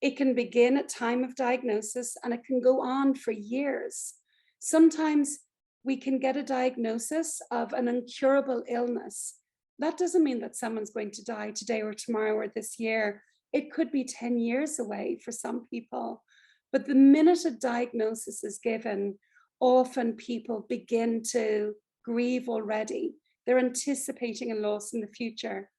It can begin at time of diagnosis and it can go on for years. Sometimes we can get a diagnosis of an incurable illness. That doesn't mean that someone's going to die today or tomorrow or this year. It could be 10 years away for some people. But the minute a diagnosis is given, often people begin to grieve already. They're anticipating a loss in the future.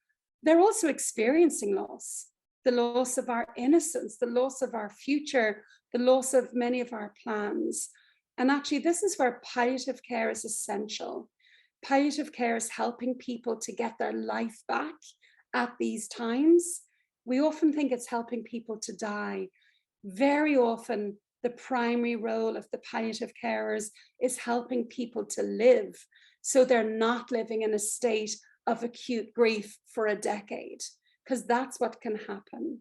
They're also experiencing loss, the loss of our innocence, the loss of our future, the loss of many of our plans. And actually, this is where palliative care is essential. Palliative care is helping people to get their life back at these times. We often think it's helping people to die. Very often, the primary role of the palliative carers is helping people to live, so they're not living in a state of acute grief for a decade, because that's what can happen.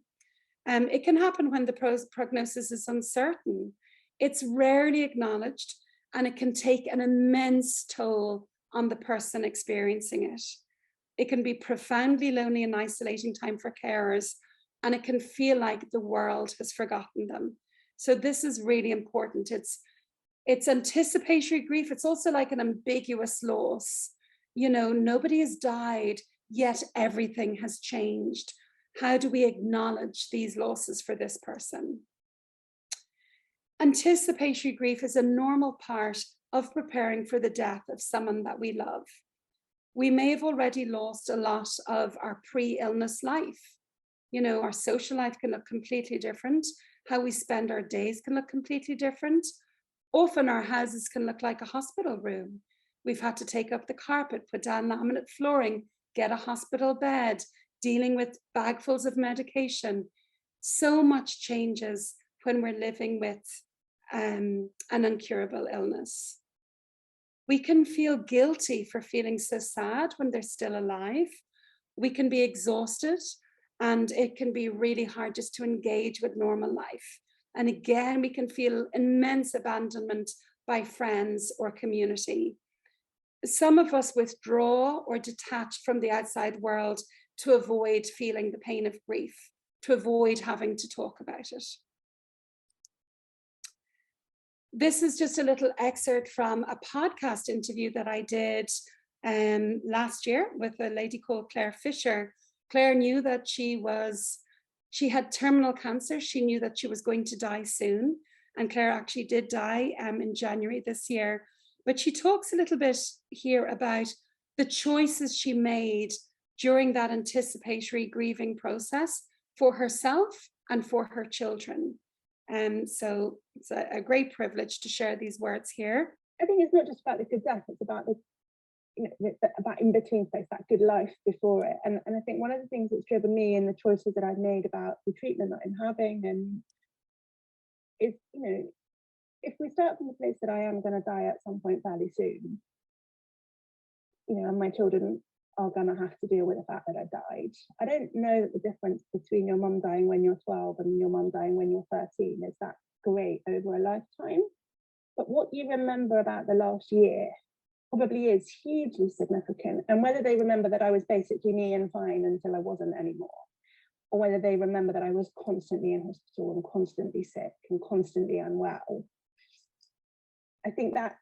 It can happen when the prognosis is uncertain. It's rarely acknowledged, and it can take an immense toll on the person experiencing it. It can be profoundly lonely and isolating time for carers, and it can feel like the world has forgotten them. So this is really important. It's anticipatory grief. It's also like an ambiguous loss. You know, nobody has died, yet everything has changed. How do we acknowledge these losses for this person? Anticipatory grief is a normal part of preparing for the death of someone that we love. We may have already lost a lot of our pre-illness life. You know, our social life can look completely different. How we spend our days can look completely different. Often our houses can look like a hospital room. We've had to take up the carpet, put down laminate flooring, get a hospital bed, dealing with bagfuls of medication. So much changes when we're living with an incurable illness. We can feel guilty for feeling so sad when they're still alive. We can be exhausted, and it can be really hard just to engage with normal life. And again, we can feel immense abandonment by friends or community. Some of us withdraw or detach from the outside world to avoid feeling the pain of grief, to avoid having to talk about it. This is just a little excerpt from a podcast interview that I did last year with a lady called Claire Fisher. Claire knew that she had terminal cancer. She knew that she was going to die soon. And Claire actually did die in January this year. But she talks a little bit here about the choices she made during that anticipatory grieving process for herself and for her children. So it's a great privilege to share these words here. I think it's not just about the good death, it's about about in between space, that good life before it. And I think one of the things that's driven me in the choices that I've made about the treatment that I'm having and is, you know, if we start from the place that I am going to die at some point fairly soon, you know, and my children are going to have to deal with the fact that I died. I don't know that the difference between your mum dying when you're 12 and your mum dying when you're 13 is that great over a lifetime. But what you remember about the last year probably is hugely significant. And whether they remember that I was basically me and fine until I wasn't anymore, or whether they remember that I was constantly in hospital and constantly sick and constantly unwell, I think that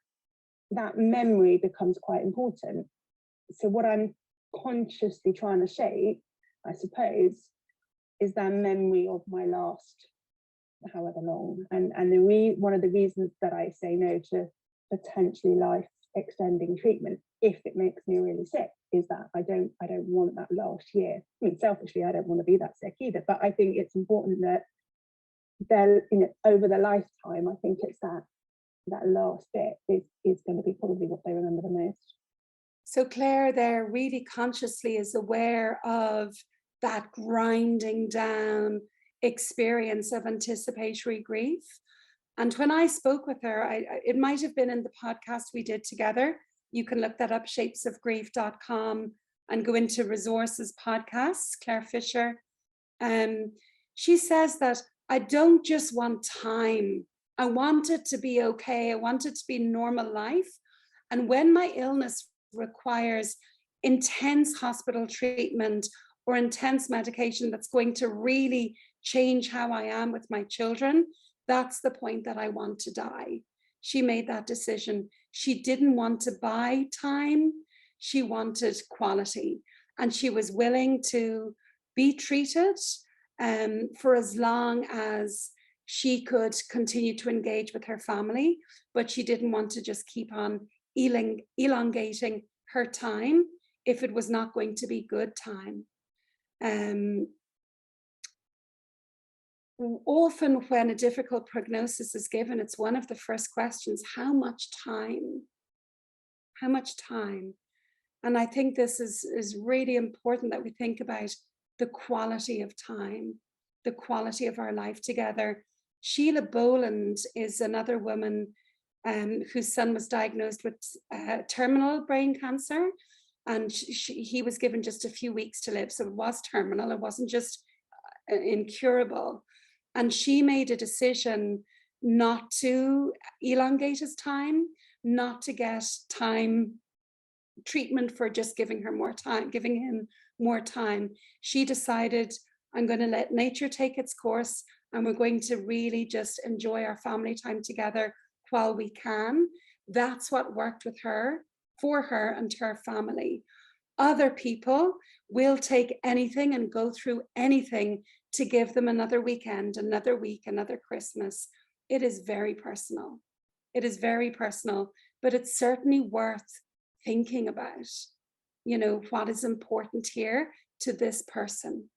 memory becomes quite important. So what I'm consciously trying to shape, I suppose, is that memory of my last however long. And one of the reasons that I say no to potentially life extending treatment, if it makes me really sick, is that I don't want that last year. I mean, selfishly, I don't want to be that sick either, but I think it's important that over the lifetime, I think it's that last bit is going to be probably what they remember the most. So Claire there really consciously is aware of that grinding down experience of anticipatory grief. And when I spoke with her, it might have been in the podcast we did together. You can look that up, shapesofgrief.com, and go into resources podcasts, Claire Fisher. She says that I don't just want time. I want it to be okay. I want it to be normal life. And when my illness requires intense hospital treatment or intense medication that's going to really change how I am with my children, that's the point that I want to die. She made that decision. She didn't want to buy time. She wanted quality. And she was willing to be treated for as long as she could continue to engage with her family, but she didn't want to just keep on elongating her time if it was not going to be good time. Often when a difficult prognosis is given, it's one of the first questions: how much time? How much time? And I think this is really important that we think about the quality of time, the quality of our life together. Sheila Boland is another woman whose son was diagnosed with terminal brain cancer, and he was given just a few weeks to live. So it was terminal, it wasn't just incurable. And she made a decision not to elongate his time, not to get time treatment for just giving him more time. She decided, I'm going to let nature take its course, and we're going to really just enjoy our family time together while we can. That's what worked with her, for her and her family. Other people will take anything and go through anything to give them another weekend, another week, another Christmas. It is very personal. It is very personal, but it's certainly worth thinking about, what is important here to this person.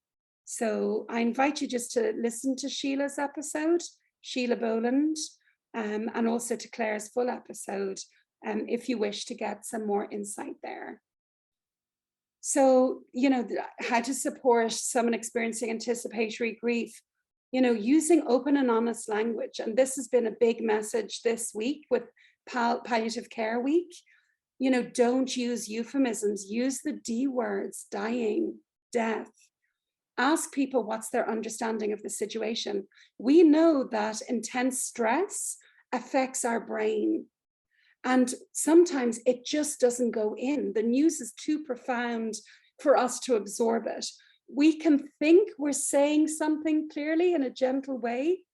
So I invite you just to listen to Sheila's episode, Sheila Boland, and also to Claire's full episode, if you wish to get some more insight there. So, how to support someone experiencing anticipatory grief, using open and honest language. And this has been a big message this week with Palliative Care Week. Don't use euphemisms, use the D words: dying, death. Ask people what's their understanding of the situation. We know that intense stress affects our brain. And sometimes it just doesn't go in. The news is too profound for us to absorb it. We can think we're saying something clearly in a gentle way,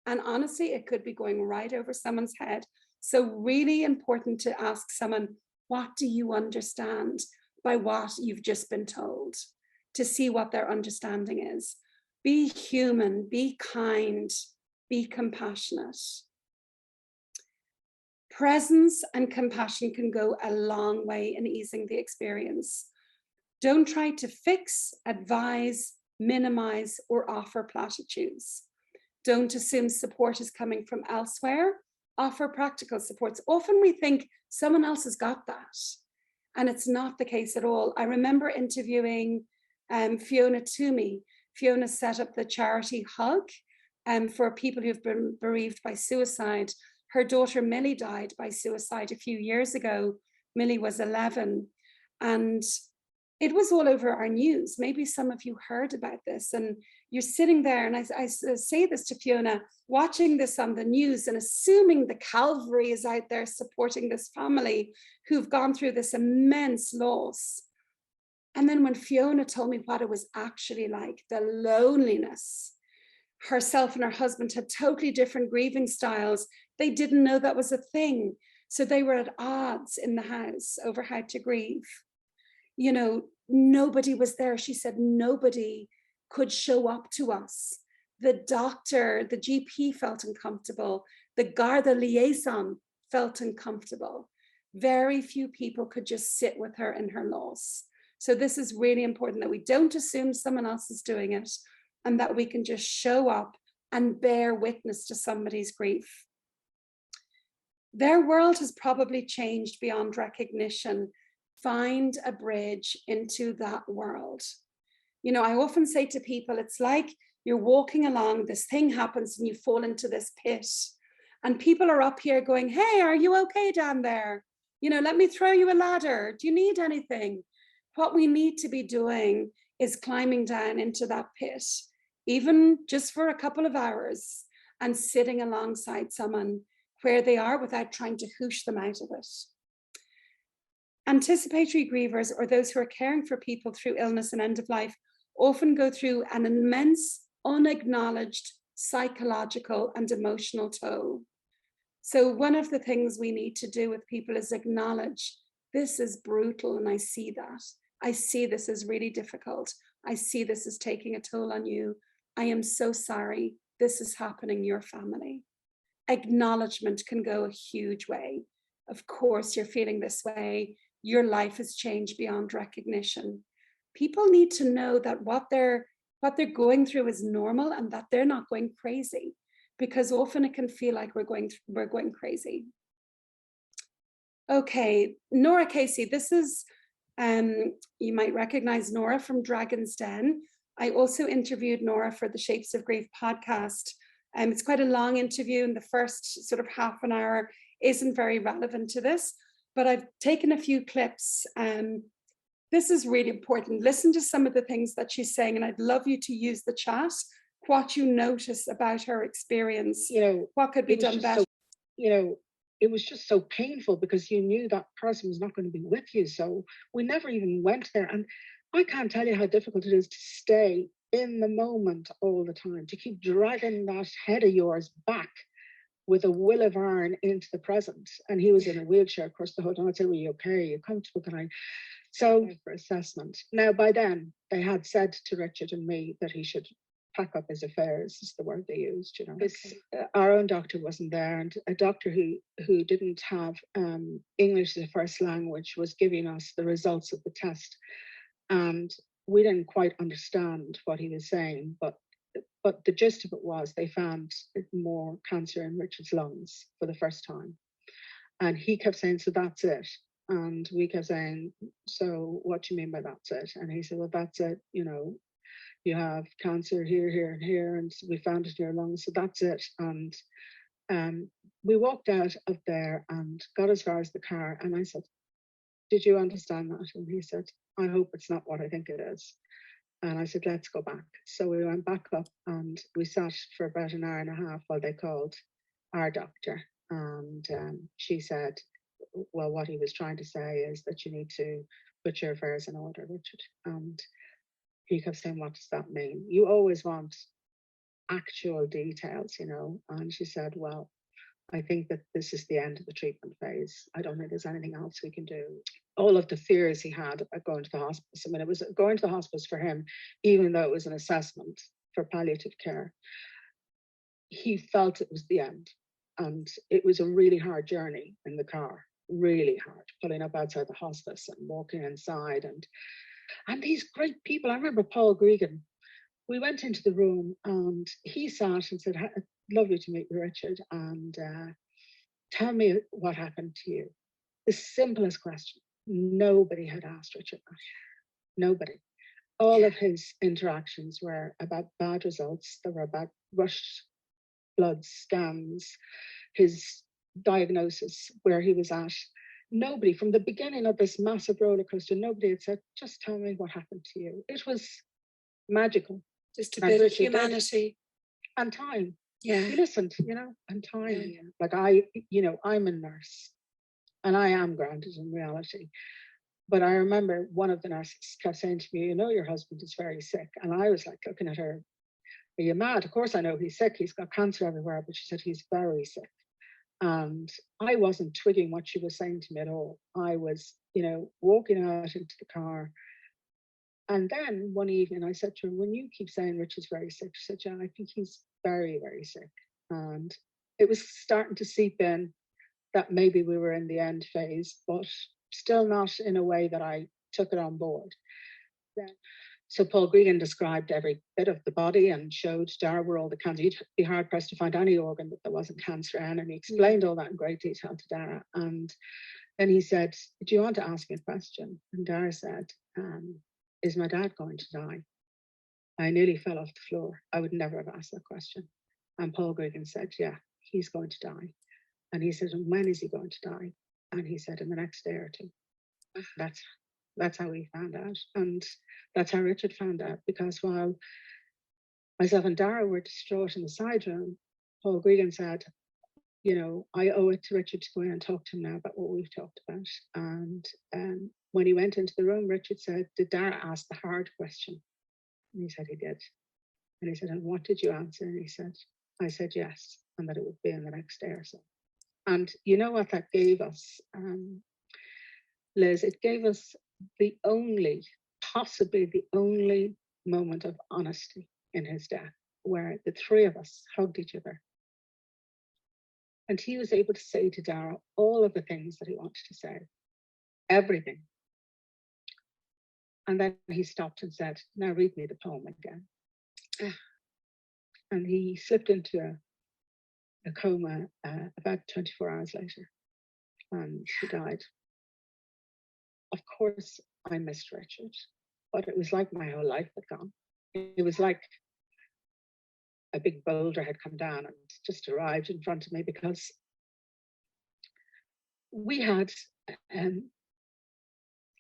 and honestly, it could be going right over someone's head. So really important to ask someone, what do you understand by what you've just been told? To see what their understanding is. Be human, be kind, be compassionate. Presence and compassion can go a long way in easing the experience. Don't try to fix, advise, minimize, or offer platitudes. Don't assume support is coming from elsewhere. Offer practical supports. Often we think someone else has got that, and it's not the case at all. I remember interviewing Fiona Toomey. Fiona set up the charity Hug for people who've been bereaved by suicide. Her daughter Millie died by suicide a few years ago. Millie was 11, and it was all over our news. Maybe some of you heard about this, and you're sitting there, and I say this to Fiona, watching this on the news and assuming the Calvary is out there supporting this family who've gone through this immense loss. And then when Fiona told me what it was actually like, the loneliness, herself and her husband had totally different grieving styles. They didn't know that was a thing. So they were at odds in the house over how to grieve. You know, nobody was there. She said nobody could show up to us. The doctor, the GP felt uncomfortable. The Garda liaison felt uncomfortable. Very few people could just sit with her in her loss. So this is really important, that we don't assume someone else is doing it, and that we can just show up and bear witness to somebody's grief. Their world has probably changed beyond recognition. Find a bridge into that world. You know, I often say to people, it's like you're walking along, this thing happens and you fall into this pit, and people are up here going, hey, are you okay down there? You know, let me throw you a ladder. Do you need anything? What we need to be doing is climbing down into that pit, even just for a couple of hours, and sitting alongside someone where they are without trying to hoosh them out of it. Anticipatory grievers, or those who are caring for people through illness and end of life, often go through an immense, unacknowledged psychological and emotional toll. So one of the things we need to do with people is acknowledge, this is brutal, and I see that. I see this is really difficult. I see this is taking a toll on you. I am so sorry this is happening in your family. Acknowledgement can go a huge way. Of course, you're feeling this way. Your life has changed beyond recognition. People need to know that what they're going through is normal, and that they're not going crazy, because often it can feel like we're going crazy. Okay, Nora Casey, this is, you might recognize Nora from Dragon's Den. I also interviewed Nora for the Shapes of Grief podcast. It's quite a long interview, and the first sort of half an hour isn't very relevant to this, but I've taken a few clips. This is really important. Listen to some of the things that she's saying, and I'd love you to use the chat, what you notice about her experience, you know, what could be done better. So, you know, it was just so painful because you knew that person was not going to be with you. So we never even went there. And I can't tell you how difficult it is to stay in the moment all the time, to keep dragging that head of yours back with a will of iron into the present. And he was in a wheelchair, of course, the whole time. I'd say, were you okay? Are you comfortable? Can I? So for assessment. Now, by then, they had said to Richard and me that he should pack up his affairs, is the word they used, you know. Okay. Our own doctor wasn't there, and a doctor who didn't have English as a first language was giving us the results of the test. And we didn't quite understand what he was saying, but the gist of it was they found more cancer in Richard's lungs for the first time. And he kept saying, so that's it. And we kept saying, so what do you mean by that's it? And he said, well, that's it. You know, you have cancer here, here, and here, and we found it in your lungs, so that's it. And we walked out of there and got as far as the car. And I said, did you understand that? And he said, I hope it's not what I think it is. And I said, let's go back. So we went back up and we sat for about an hour and a half while they called our doctor. And she said, well, what he was trying to say is that you need to put your affairs in order, Richard. And he kept saying, what does that mean? You always want actual details, you know. And she said, well, I think that this is the end of the treatment phase. I don't think there's anything else we can do. All of the fears he had about going to the hospice, I mean, it was going to the hospice for him, even though it was an assessment for palliative care, he felt it was the end. And it was a really hard journey in the car, really hard, pulling up outside the hospice and walking inside. And these great people, I remember Paul Gregan, we went into the room and he sat and said, lovely to meet you, Richard, and tell me what happened to you. The simplest question. Nobody had asked Richard that. Nobody. All of his interactions were about bad results. They were about rushed blood scans, his diagnosis, where he was at. nobody from the beginning of this massive roller coaster, nobody had said, just tell me what happened to you. It was magical. Just a And bit of Richard did. humanity. And time. Yeah. He listened, and time. Yeah. Like I'm a nurse and I am grounded in reality. But I remember one of the nurses kept saying to me, your husband is very sick. And I was like looking at her, are you mad? Of course I know he's sick. He's got cancer everywhere. But she said he's very sick. And I wasn't twigging what she was saying to me at all. I was, walking out into the car. And then one evening I said to her, when you keep saying Richard's very sick, she said, I think he's very, very sick. And it was starting to seep in that maybe we were in the end phase, but still not in a way that I took it on board. So Paul Gleeson described every bit of the body and showed Dara where all the cancer. You'd be hard pressed to find any organ that there wasn't cancer in, and he explained all that in great detail to Dara. And then he said, do you want to ask me a question? And Dara said, is my dad going to die? I nearly fell off the floor. I would never have asked that question. And Paul Gleeson said, yeah, he's going to die. And he said, and when is he going to die? And he said, in the next day or two. That's how we found out. And that's how Richard found out, because while myself and Dara were distraught in the side room, Paul Gleeson said, I owe it to Richard to go in and talk to him now about what we've talked about. And when he went into the room, Richard said, did Dara ask the hard question? And he said he did. And he said, and what did you answer? And he said, I said yes, and that it would be in the next day or so. And you know what that gave us, Liz? It gave us possibly the only moment of honesty in his death, where the three of us hugged each other. And he was able to say to Dara all of the things that he wanted to say, everything. And then he stopped and said, now read me the poem again. And he slipped into a coma about 24 hours later, and he died. Of course, I missed Richard, but it was like my whole life had gone. It was like a big boulder had come down and just arrived in front of me, because we had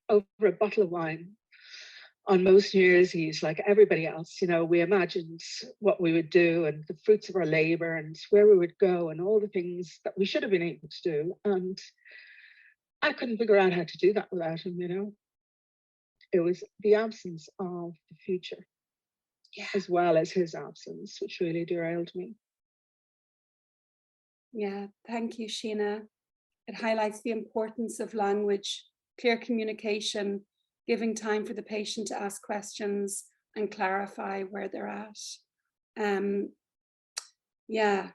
over a bottle of wine on most New Year's Eve, like everybody else. We imagined what we would do and the fruits of our labor and where we would go and all the things that we should have been able to do. And I couldn't figure out how to do that without him, It was the absence of the future, as well as his absence, which really derailed me. Yeah, thank you, Sheena. It highlights the importance of language, clear communication, giving time for the patient to ask questions and clarify where they're at. Yeah,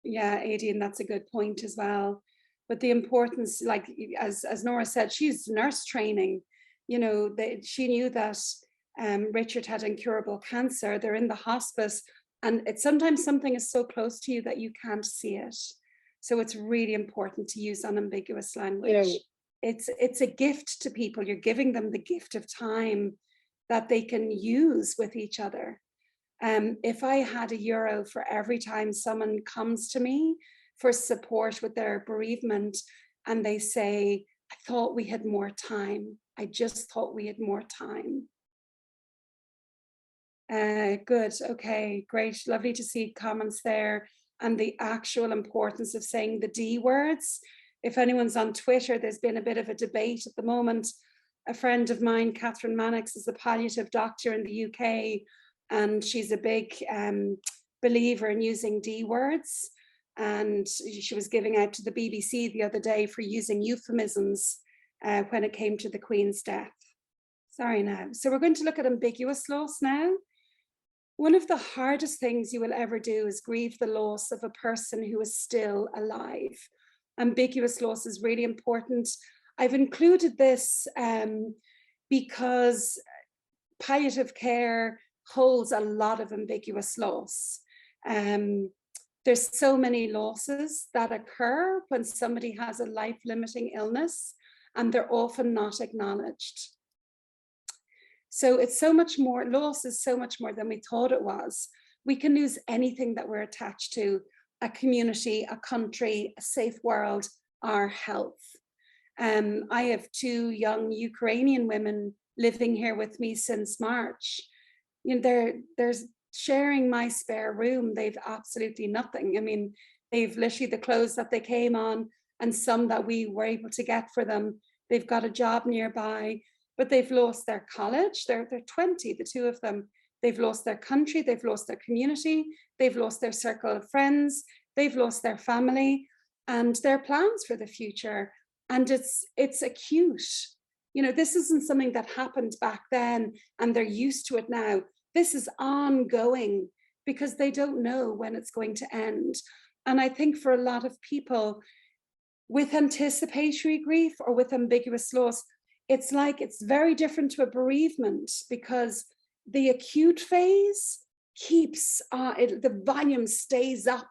Aidan, that's a good point as well. But the importance, like as Nora said, she's nurse training. She knew that Richard had incurable cancer. They're in the hospice, and it's sometimes something is so close to you that you can't see it. So it's really important to use unambiguous language. It's a gift to people. You're giving them the gift of time that they can use with each other. If I had €1 for every time someone comes to me for support with their bereavement and they say, I thought we had more time. I just thought we had more time. Good. Okay, great. Lovely to see comments there. And the actual importance of saying the D words. If anyone's on Twitter, there's been a bit of a debate at the moment. A friend of mine, Catherine Mannix, is a palliative doctor in the UK, and she's a big believer in using D words. And she was giving out to the BBC the other day for using euphemisms when it came to the Queen's death. Sorry now. So we're going to look at ambiguous loss now. One of the hardest things you will ever do is grieve the loss of a person who is still alive. Ambiguous loss is really important. I've included this because palliative care holds a lot of ambiguous loss. There's so many losses that occur when somebody has a life-limiting illness, and they're often not acknowledged. So it's so much more, loss is so much more than we thought it was. We can lose anything that we're attached to, a community, a country, a safe world, our health. I have 2 young Ukrainian women living here with me since March. You know, there's sharing my spare room. They've absolutely nothing. I mean, they've literally the clothes that they came on and some that we were able to get for them. They've got a job nearby, but they've lost their college. They're 20, the 2 of them. They've lost their country, they've lost their community, they've lost their circle of friends, they've lost their family and their plans for the future. And it's acute. You know, this isn't something that happened back then and they're used to it now. This is ongoing because they don't know when it's going to end. And I think for a lot of people with anticipatory grief or with ambiguous loss, it's like it's very different to a bereavement because the acute phase keeps, the volume stays up.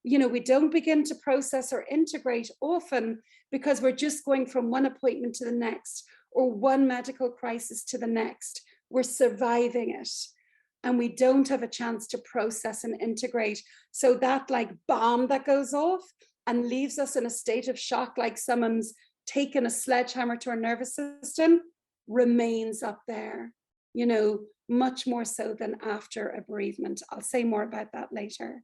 You know, we don't begin to process or integrate often because we're just going from one appointment to the next or one medical crisis to the next. We're surviving it and we don't have a chance to process and integrate. So that like bomb that goes off and leaves us in a state of shock, like someone's taken a sledgehammer to our nervous system, remains up there, you know, much more so than after a bereavement. I'll say more about that later.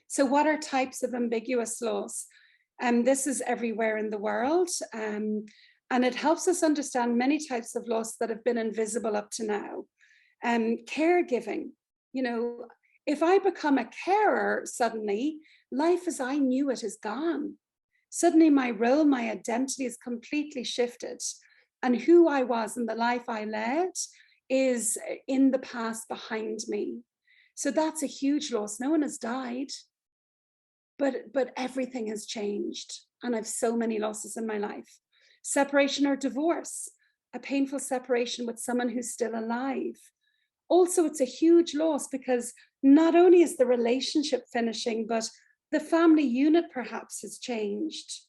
So what are types of ambiguous loss? This is everywhere in the world. And it helps us understand many types of loss that have been invisible up to now. Caregiving, you know, if I become a carer suddenly, life as I knew it is gone. Suddenly my role, my identity is completely shifted. And who I was and the life I led is in the past behind me. So that's a huge loss. No one has died, but everything has changed. And I've so many losses in my life. Separation or divorce, a painful separation with someone who's still alive. Also, it's a huge loss because not only is the relationship finishing, but the family unit perhaps has changed.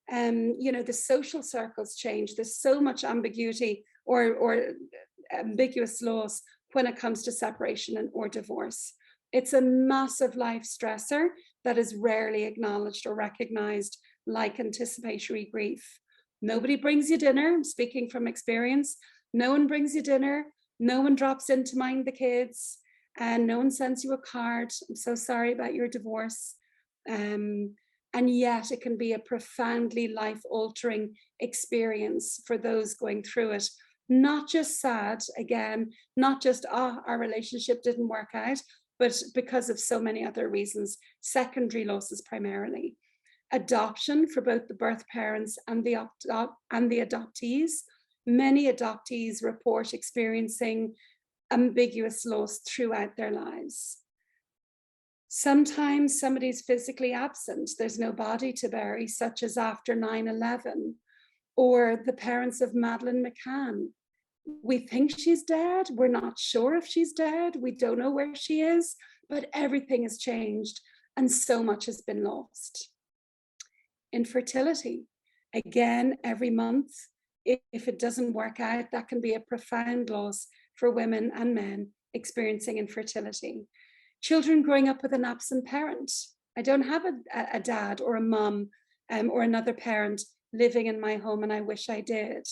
You know, the social circles change. There's so much ambiguity or ambiguous loss when it comes to separation or divorce. It's a massive life stressor that is rarely acknowledged or recognized, like anticipatory grief. Nobody brings you dinner, I'm speaking from experience. No one brings you dinner. No one drops in to mind the kids, and no one sends you a card. I'm so sorry about your divorce. And yet it can be a profoundly life-altering experience for those going through it. Not just sad, again, not just, our relationship didn't work out, but because of so many other reasons, secondary losses primarily. Adoption for both the birth parents and the adoptees. Many adoptees report experiencing ambiguous loss throughout their lives. Sometimes somebody's physically absent. There's no body to bury, such as after 9/11, or the parents of Madeleine McCann. We think she's dead. We're not sure if she's dead. We don't know where she is, but everything has changed and so much has been lost. Infertility. Again, every month, if it doesn't work out, that can be a profound loss for women and men experiencing infertility. Children growing up with an absent parent. I don't have a dad or a mum or another parent living in my home, and I wish I did.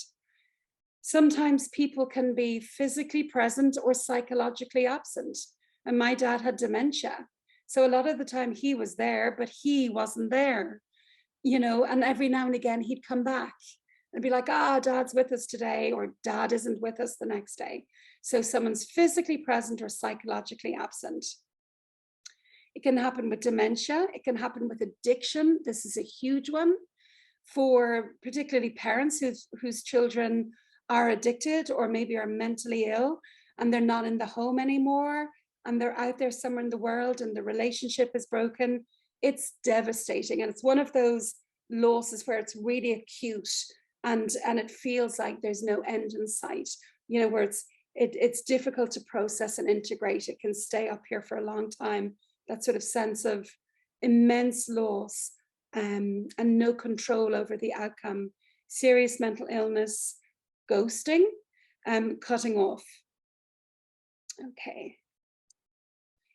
Sometimes people can be physically present or psychologically absent. And my dad had dementia. So a lot of the time he was there, but he wasn't there, you know, and every now and again he'd come back and be like, dad's with us today, or dad isn't with us the next day. So someone's physically present or psychologically absent. It can happen with dementia. It can happen with addiction. This is a huge one for particularly parents whose children are addicted or maybe are mentally ill and they're not in the home anymore and they're out there somewhere in the world and the relationship is broken. It's devastating. And it's one of those losses where it's really acute and it feels like there's no end in sight, you know, where it's difficult to process and integrate. It can stay up here for a long time. That sort of sense of immense loss and no control over the outcome, serious mental illness, ghosting, cutting off. Okay.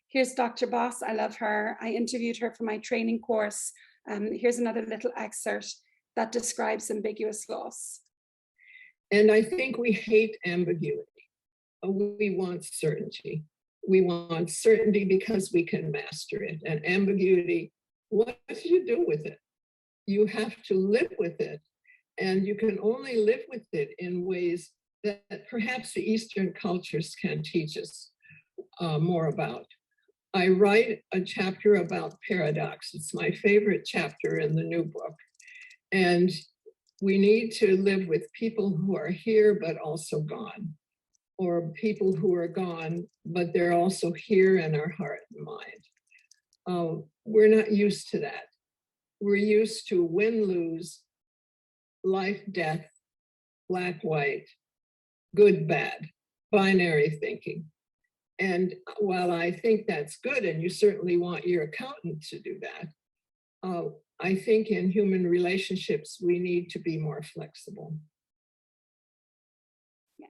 Here's Dr. Boss. I love her. I interviewed her for my training course. Here's another little excerpt. that describes ambiguous loss. And I think we hate ambiguity. We want certainty. We want certainty because we can master it. And ambiguity, what do you do with it? You have to live with it. And you can only live with it in ways that perhaps the Eastern cultures can teach us more about. I write a chapter about paradox. It's my favorite chapter in the new book. And we need to live with people who are here, but also gone, or people who are gone, but they're also here in our heart and mind. We're not used to that. We're used to win, lose, life, death, black, white, good, bad, binary thinking. And while I think that's good, and you certainly want your accountant to do that, I think in human relationships, we need to be more flexible. Yeah.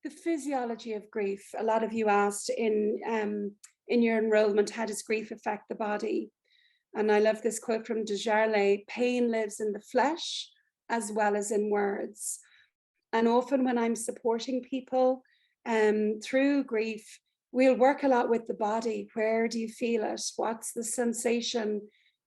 The physiology of grief. A lot of you asked in your enrollment, how does grief affect the body? And I love this quote from Desjardins: pain lives in the flesh as well as in words. And often when I'm supporting people through grief, we'll work a lot with the body. Where do you feel it? What's the sensation?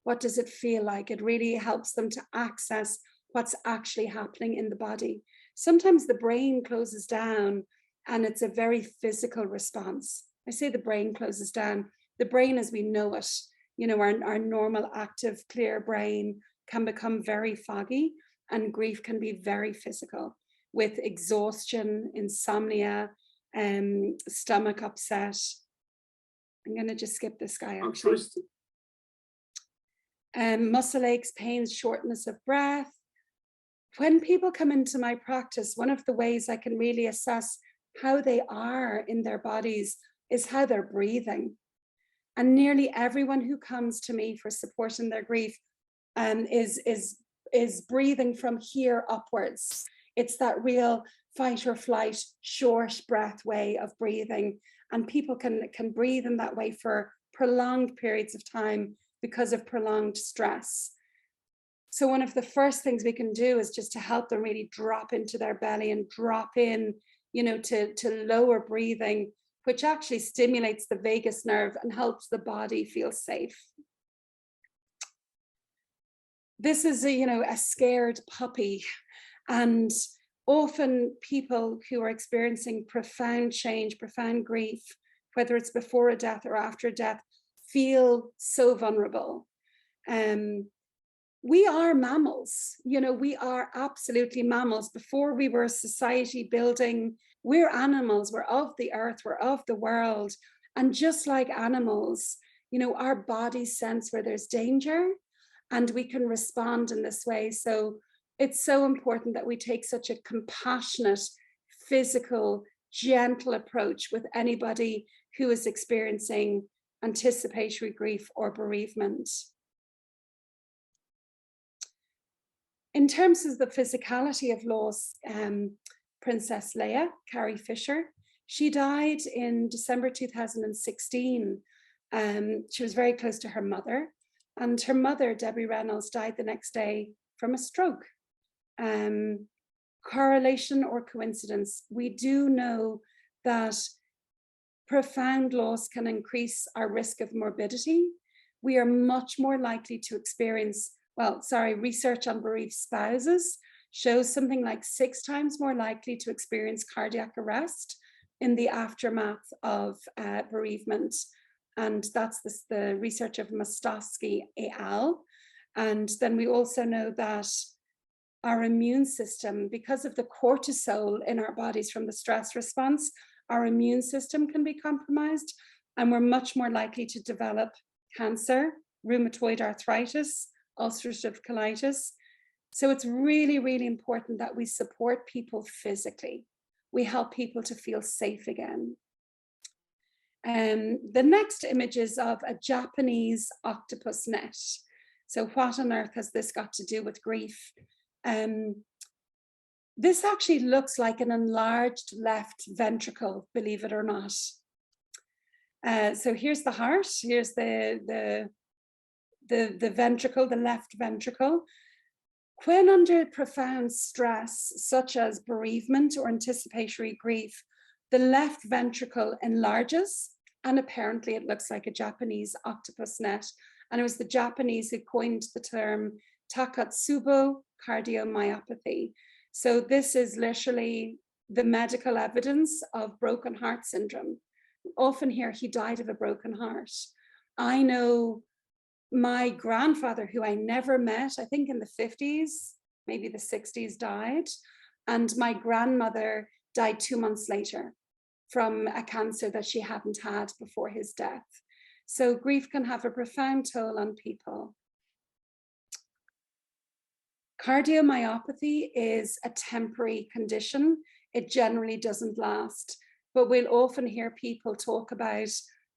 What does it feel like? It really helps them to access what's actually happening in the body. Sometimes the brain closes down and it's a very physical response. I say the brain closes down. The brain as we know it, you know, our normal, active, clear brain can become very foggy, and grief can be very physical with exhaustion, insomnia, stomach upset. I'm going to just skip this guy actually. Muscle aches, pains, shortness of breath. When people come into my practice, one of the ways I can really assess how they are in their bodies is how they're breathing. And nearly everyone who comes to me for support in their grief is breathing from here upwards. It's that real fight or flight, short breath way of breathing. And people can breathe in that way for prolonged periods of time because of prolonged stress. So one of the first things we can do is just to help them really drop into their belly and drop in, you know, to lower breathing, which actually stimulates the vagus nerve and helps the body feel safe. This is a scared puppy. And often people who are experiencing profound change, profound grief, whether it's before a death or after a death, feel so vulnerable. We are mammals, we are absolutely mammals. Before we were society building, we're animals, we're of the earth, we're of the world. And just like animals, our bodies sense where there's danger and we can respond in this way. So it's so important that we take such a compassionate, physical, gentle approach with anybody who is experiencing anticipatory grief or bereavement. In terms of the physicality of loss, Princess Leia, Carrie Fisher, she died in December 2016. She was very close to her mother, and her mother, Debbie Reynolds, died the next day from a stroke. Correlation or coincidence? We do know that profound loss can increase our risk of morbidity. We are much more likely to experience, research on bereaved spouses shows something like 6 times more likely to experience cardiac arrest in the aftermath of bereavement. And that's the research of Mostowski et al. And then we also know that our immune system, because of the cortisol in our bodies from the stress response, our immune system can be compromised, and we're much more likely to develop cancer, rheumatoid arthritis, ulcerative colitis. So it's really, really important that we support people physically. We help people to feel safe again. The next image is of a Japanese octopus net. So what on earth has this got to do with grief? This actually looks like an enlarged left ventricle, believe it or not. So here's the heart, here's the ventricle, the left ventricle. When under profound stress, such as bereavement or anticipatory grief, the left ventricle enlarges, and apparently it looks like a Japanese octopus net. And it was the Japanese who coined the term Takotsubo cardiomyopathy. So this is literally the medical evidence of broken heart syndrome. Often hear he died of a broken heart. I know my grandfather, who I never met, I think in the 50s, maybe the 60s, died. And my grandmother died 2 months later from a cancer that she hadn't had before his death. So grief can have a profound toll on people. Cardiomyopathy is a temporary condition. It generally doesn't last, but we'll often hear people talk about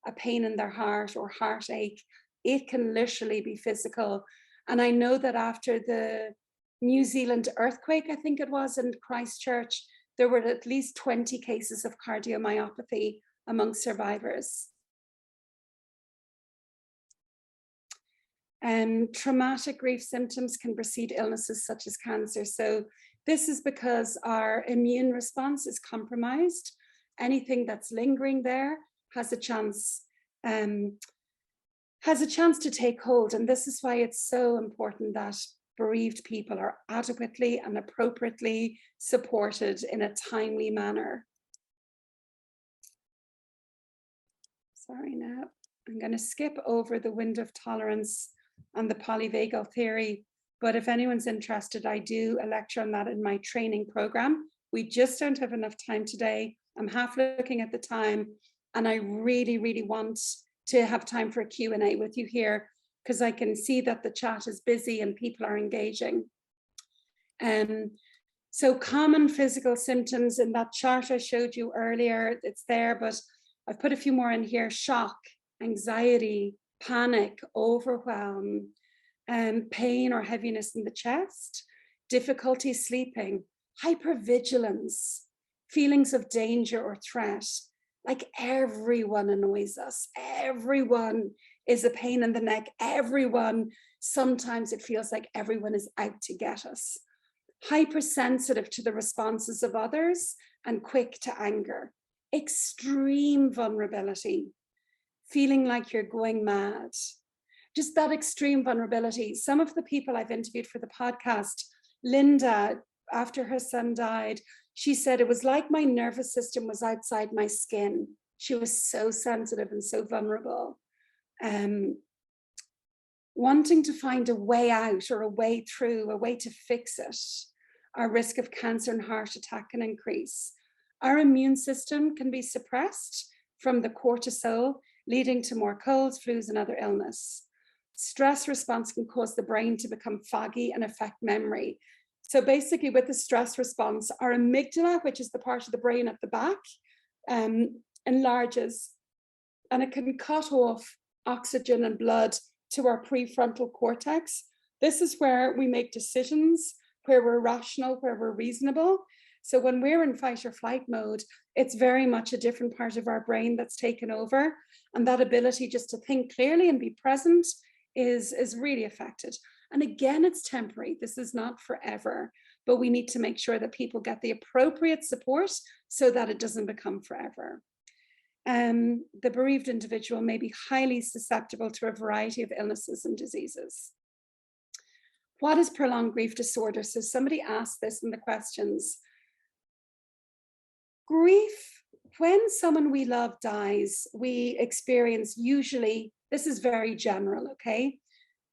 a pain in their heart or heartache. It can literally be physical. And I know that after the New Zealand earthquake, I think it was, in Christchurch, there were at least 20 cases of cardiomyopathy among survivors. Traumatic grief symptoms can precede illnesses such as cancer. So this is because our immune response is compromised. Anything that's lingering there has a chance to take hold. And this is why it's so important that bereaved people are adequately and appropriately supported in a timely manner. Sorry, now I'm going to skip over the window of tolerance and the polyvagal theory. But if anyone's interested, I do a lecture on that in my training program. We just don't have enough time today. I'm half looking at the time, and I really, really want to have time for a Q&A with you here, because I can see that the chat is busy and people are engaging. So common physical symptoms in that chart I showed you earlier, it's there, but I've put a few more in here: shock, anxiety, panic, overwhelm, pain or heaviness in the chest, difficulty sleeping, hypervigilance, feelings of danger or threat. Like everyone annoys us. Everyone is a pain in the neck. Everyone, sometimes it feels like everyone is out to get us. Hypersensitive to the responses of others and quick to anger. Extreme vulnerability. Feeling like you're going mad. Just that extreme vulnerability. Some of the people I've interviewed for the podcast, Linda, after her son died, she said it was like my nervous system was outside my skin. She was so sensitive and so vulnerable. Wanting to find a way out or a way through, a way to fix it. Our risk of cancer and heart attack can increase. Our immune system can be suppressed from the cortisol, leading to more colds, flus, and other illness. Stress response can cause the brain to become foggy and affect memory. So basically with the stress response, our amygdala, which is the part of the brain at the back, enlarges, and it can cut off oxygen and blood to our prefrontal cortex. This is where we make decisions, where we're rational, where we're reasonable. So when we're in fight or flight mode, it's very much a different part of our brain that's taken over. And that ability just to think clearly and be present is really affected. And again, it's temporary. This is not forever, but we need to make sure that people get the appropriate support so that it doesn't become forever. The bereaved individual may be highly susceptible to a variety of illnesses and diseases. What is prolonged grief disorder? So somebody asked this in the questions. Grief, when someone we love dies, we experience usually, this is very general, okay?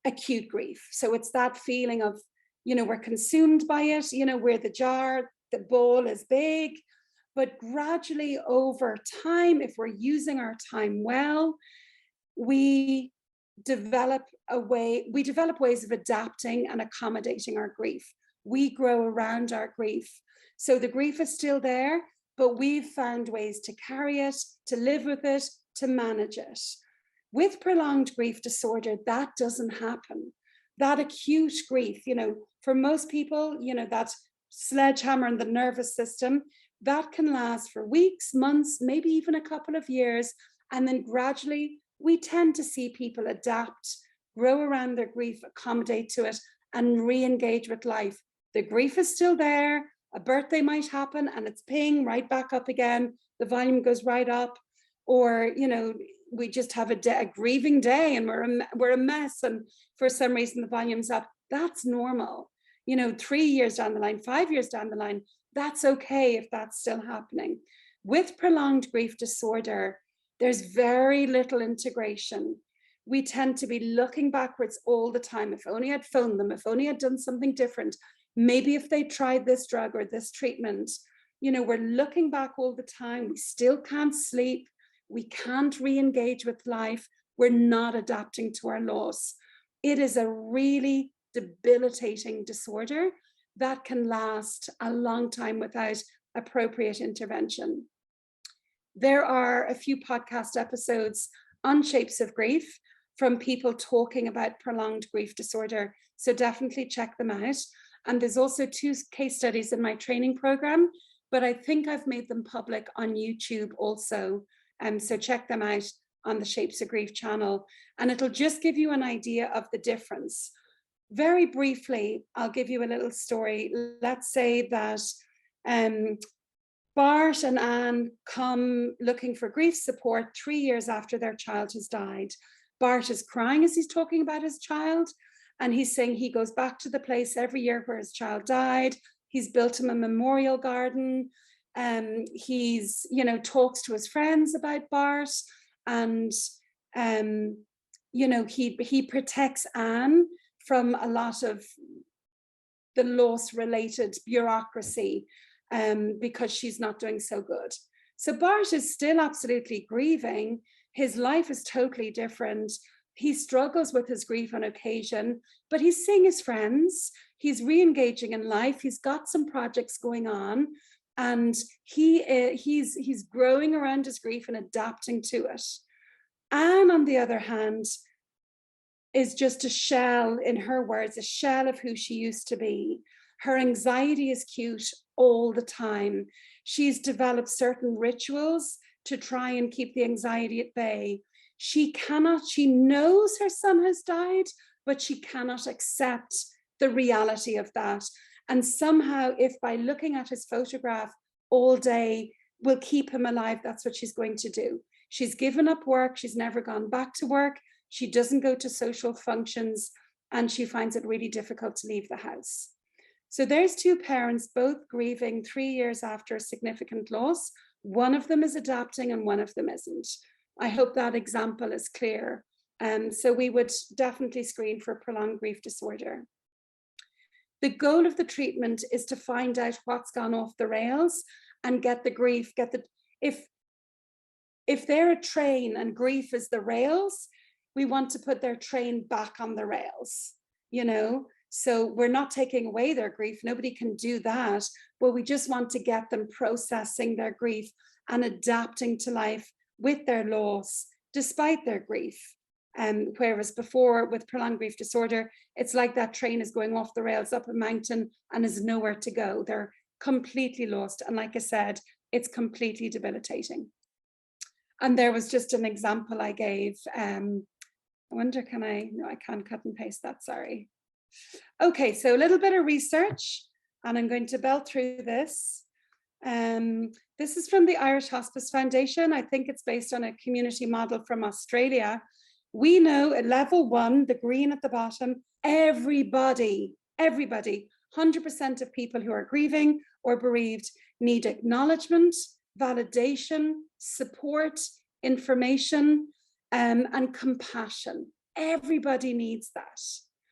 Acute grief. So it's that feeling of, we're consumed by it, we're the jar, the bowl is big, but gradually over time, if we're using our time well, we develop ways of adapting and accommodating our grief. We grow around our grief. So the grief is still there, but we've found ways to carry it, to live with it, to manage it. With prolonged grief disorder, that doesn't happen. That acute grief, for most people, that sledgehammer in the nervous system, that can last for weeks, months, maybe even a couple of years. And then gradually, we tend to see people adapt, grow around their grief, accommodate to it, and re-engage with life. The grief is still there. A birthday might happen and it's ping right back up again. The volume goes right up. Or, you know, we just have a grieving day and we're a mess, and for some reason the volume's up. That's normal. You know, 3 years down the line, 5 years down the line, that's okay if that's still happening. With prolonged grief disorder, there's very little integration. We tend to be looking backwards all the time. If only I'd phoned them, if only I'd done something different, maybe if they tried this drug or this treatment. You know, we're looking back all the time. We still can't sleep. We can't re-engage with life. We're not adapting to our loss. It is a really debilitating disorder that can last a long time without appropriate intervention. There are a few podcast episodes on Shapes of Grief from people talking about prolonged grief disorder, so definitely check them out. And there's also 2 case studies in my training program, but I think I've made them public on YouTube also. So check them out on the Shapes of Grief channel, and it'll just give you an idea of the difference. Very briefly, I'll give you a little story. Let's say that Bart and Anne come looking for grief support 3 years after their child has died. Bart is crying as he's talking about his child, and he's saying he goes back to the place every year where his child died. He's built him a memorial garden. He's, you know, talks to his friends about Bart, and you know, he protects Anne from a lot of the loss related bureaucracy because she's not doing so good. So Bart is still absolutely grieving. His life is totally different. He struggles with his grief on occasion, but he's seeing his friends. He's re-engaging in life. He's got some projects going on, and he's growing around his grief and adapting to it. Anne, on the other hand, is just a shell, in her words, a shell of who she used to be. Her anxiety is acute all the time. She's developed certain rituals to try and keep the anxiety at bay. She knows her son has died, but she cannot accept the reality of that. And somehow, if by looking at his photograph all day will keep him alive, that's what she's going to do. She's given up work. She's never gone back to work. She doesn't go to social functions, and she finds it really difficult to leave the house. So there's 2 parents, both grieving 3 years after a significant loss. One of them is adapting and one of them isn't. I hope that example is clear. So we would definitely screen for prolonged grief disorder. The goal of the treatment is to find out what's gone off the rails and get the grief, if they're a train and grief is the rails, we want to put their train back on the rails, you know? So we're not taking away their grief, nobody can do that, but we just want to get them processing their grief and adapting to life with their loss, despite their grief. Whereas before, with prolonged grief disorder, it's like that train is going off the rails up a mountain and is nowhere to go. They're completely lost. And like I said, it's completely debilitating. And there was just an example I gave. I wonder, no, I can't cut and paste that, sorry. Okay, so a little bit of research, and I'm going to belt through this. This is from the Irish Hospice Foundation. I think it's based on a community model from Australia. We know at level 1, the green at the bottom, everybody, 100% of people who are grieving or bereaved need acknowledgement, validation, support, information, and compassion. Everybody needs that.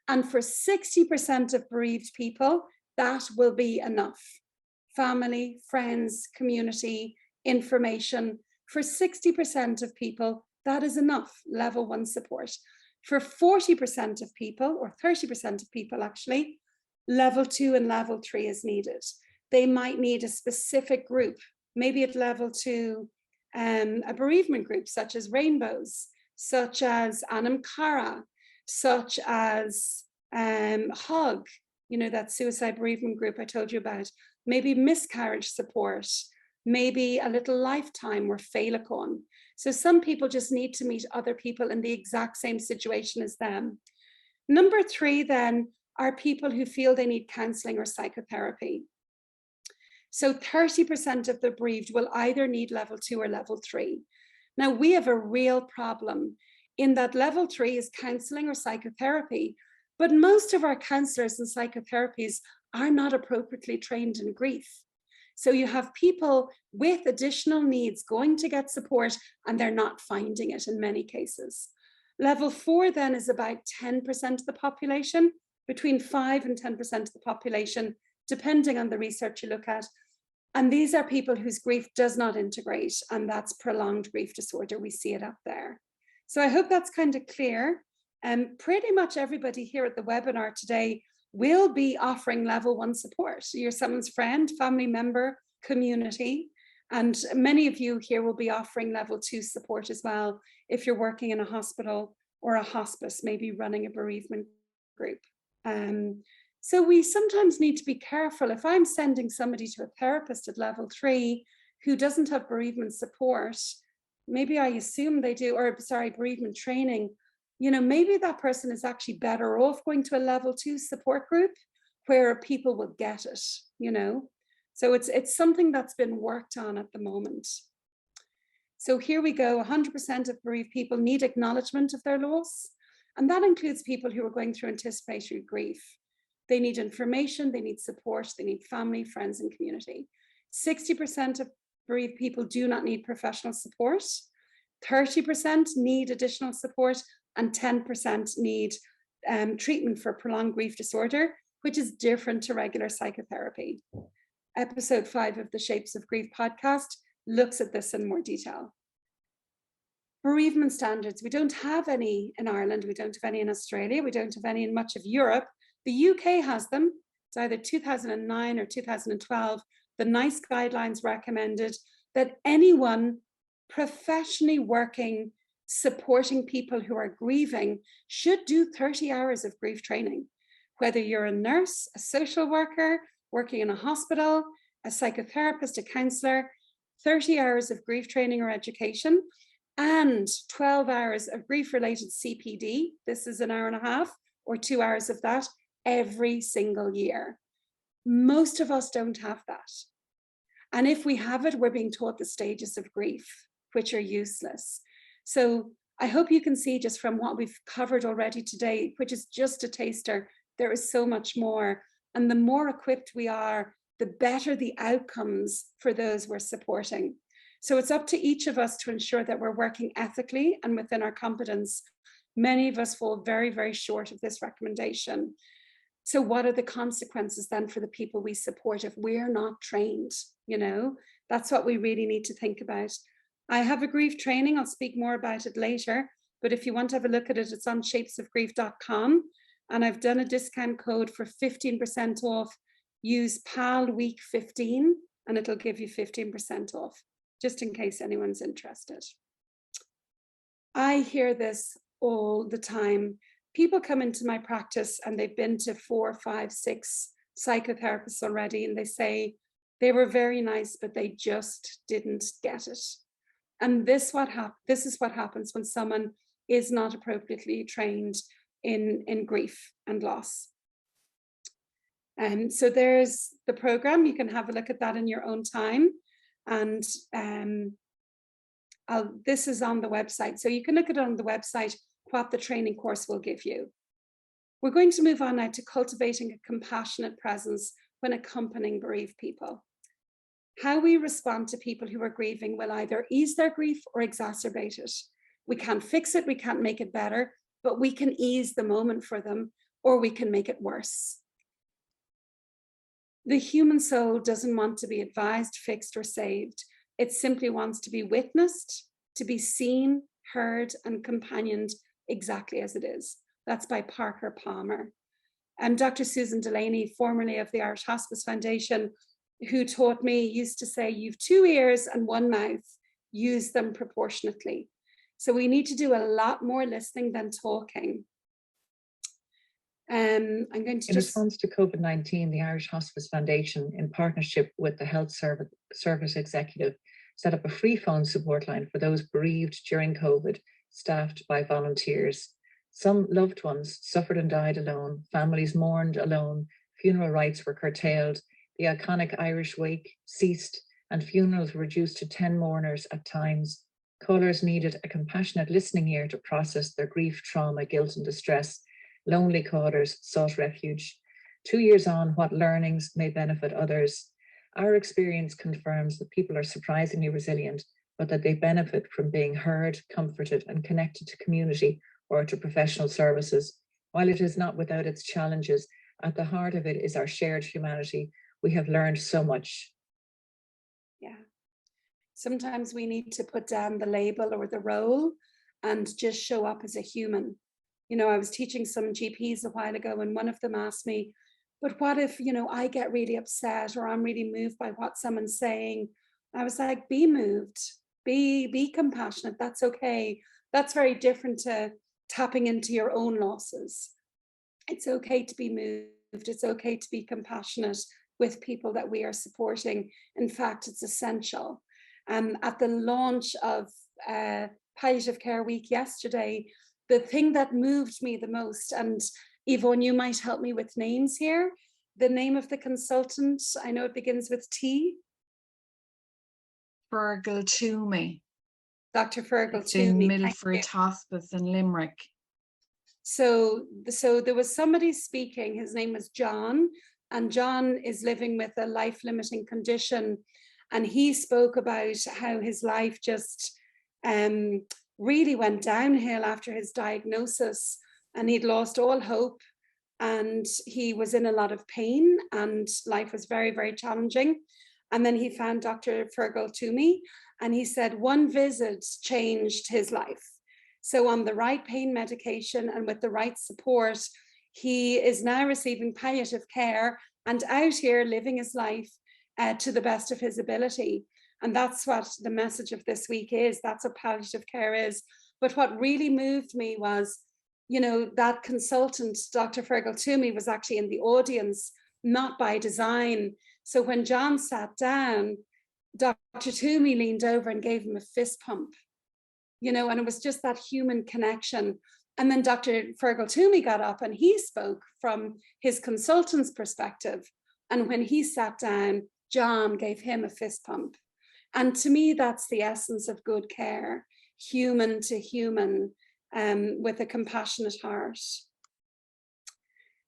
And for 60% of bereaved people, that will be enough. Family, friends, community, information. For 60% of people, that is enough, level 1 support. For 40% of people, or 30% of people actually, level 2 and level 3 is needed. They might need a specific group, maybe at level 2, a bereavement group such as Rainbows, such as Anam Cara, such as HUG, you know, that suicide bereavement group I told you about, maybe miscarriage support, maybe a little Lifetime or Féileacáin. So some people just need to meet other people in the exact same situation as them. Number 3 then are people who feel they need counselling or psychotherapy. So 30% of the bereaved will either need level 2 or level 3. Now, we have a real problem in that level 3 is counselling or psychotherapy, but most of our counsellors and psychotherapies are not appropriately trained in grief. So you have people with additional needs going to get support and they're not finding it in many cases. Level 4 then is about 10% of the population, between 5 and 10% of the population, depending on the research you look at. And these are people whose grief does not integrate, and that's prolonged grief disorder. We see it up there. So I hope that's kind of clear. Pretty much everybody here at the webinar today will be offering level 1 support. So you're someone's friend, family member, community, and many of you here will be offering level 2 support as well if you're working in a hospital or a hospice, maybe running a bereavement group. So we sometimes need to be careful. If I'm sending somebody to a therapist at level 3 who doesn't have bereavement support, maybe I assume they do, or sorry, bereavement training, you know, maybe that person is actually better off going to a level 2 support group where people will get it, you know. So it's something that's been worked on at the moment. So here we go, 100% of bereaved people need acknowledgement of their loss. And that includes people who are going through anticipatory grief. They need information, they need support, they need family, friends, and community. 60% of bereaved people do not need professional support. 30% need additional support, and 10% need treatment for prolonged grief disorder, which is different to regular psychotherapy. Episode 5 of the Shapes of Grief podcast looks at this in more detail. Bereavement standards, we don't have any in Ireland, we don't have any in Australia, we don't have any in much of Europe. The UK has them. It's either 2009 or 2012. The NICE guidelines recommended that anyone professionally working, supporting people who are grieving should do 30 hours of grief training. Whether you're a nurse, a social worker, working in a hospital, a psychotherapist, a counsellor, 30 hours of grief training or education, and 12 hours of grief-related CPD. This is an hour and a half or 2 hours of that every single year. Most of us don't have that. And if we have it, we're being taught the stages of grief, which are useless. So I hope you can see just from what we've covered already today, which is just a taster, there is so much more. And the more equipped we are, the better the outcomes for those we're supporting. So it's up to each of us to ensure that we're working ethically and within our competence. Many of us fall very, very short of this recommendation. So what are the consequences then for the people we support if we're not trained? You know, that's what we really need to think about. I have a grief training. I'll speak more about it later. But if you want to have a look at it, it's on shapesofgrief.com. And I've done a discount code for 15% off. Use PAL week 15 and it'll give you 15% off, just in case anyone's interested. I hear this all the time. People come into my practice and they've been to 4, 5, 6 psychotherapists already, and they say they were very nice, but they just didn't get it. And this is what happens when someone is not appropriately trained in grief and loss. So there's the program. You can have a look at that in your own time. And this is on the website. So you can look at it on the website, what the training course will give you. We're going to move on now to cultivating a compassionate presence when accompanying bereaved people. How we respond to people who are grieving will either ease their grief or exacerbate it. We can't fix it, we can't make it better, but we can ease the moment for them, or we can make it worse. The human soul doesn't want to be advised, fixed, or saved. It simply wants to be witnessed, to be seen, heard, and companioned exactly as it is. That's by Parker Palmer. And Dr. Susan Delaney, formerly of the Irish Hospice Foundation, who taught me, used to say, you've 2 ears and 1 mouth, use them proportionately. So we need to do a lot more listening than talking. I'm going to In response to COVID-19, the Irish Hospice Foundation, in partnership with the Health Service Executive, set up a free phone support line for those bereaved during COVID, staffed by volunteers. Some loved ones suffered and died alone, families mourned alone, funeral rites were curtailed, the iconic Irish wake ceased, and funerals were reduced to 10 mourners at times. Callers needed a compassionate listening ear to process their grief, trauma, guilt, and distress. Lonely callers sought refuge. 2 years on, what learnings may benefit others? Our experience confirms that people are surprisingly resilient, but that they benefit from being heard, comforted, and connected to community or to professional services. While it is not without its challenges, at the heart of it is our shared humanity. We have learned so much. Yeah. Sometimes we need to put down the label or the role and just show up as a human. You know, I was teaching some GPs a while ago, and one of them asked me, but what if, you know, I get really upset or I'm really moved by what someone's saying? I was like, be moved, be compassionate. That's okay. That's very different to tapping into your own losses. It's okay to be moved. It's okay to be compassionate with people that we are supporting. In fact, it's essential. At the launch of Palliative Care Week yesterday, the thing that moved me the most, and Yvonne, you might help me with names here. The name of the consultant, I know it begins with T. Fergal Toomey. Dr. Fergal It's in Toomey. Milford Hospice in Limerick. So there was somebody speaking, his name was John, and John is living with a life-limiting condition. And he spoke about how his life just really went downhill after his diagnosis, and he'd lost all hope, and he was in a lot of pain, and life was very, very challenging. And then he found Dr. Fergal Toomey, and he said one visit changed his life. So on the right pain medication and with the right support, he is now receiving palliative care and out here living his life to the best of his ability. And that's what the message of this week is. That's what palliative care is. But what really moved me was, you know, that consultant, Dr. Fergal Toomey, was actually in the audience, not by design. So when John sat down, Dr. Toomey leaned over and gave him a fist pump, you know, and it was just that human connection. And then Dr. Fergal Toomey got up and he spoke from his consultant's perspective. And when he sat down, John gave him a fist pump. And to me, that's the essence of good care, human to human, with a compassionate heart.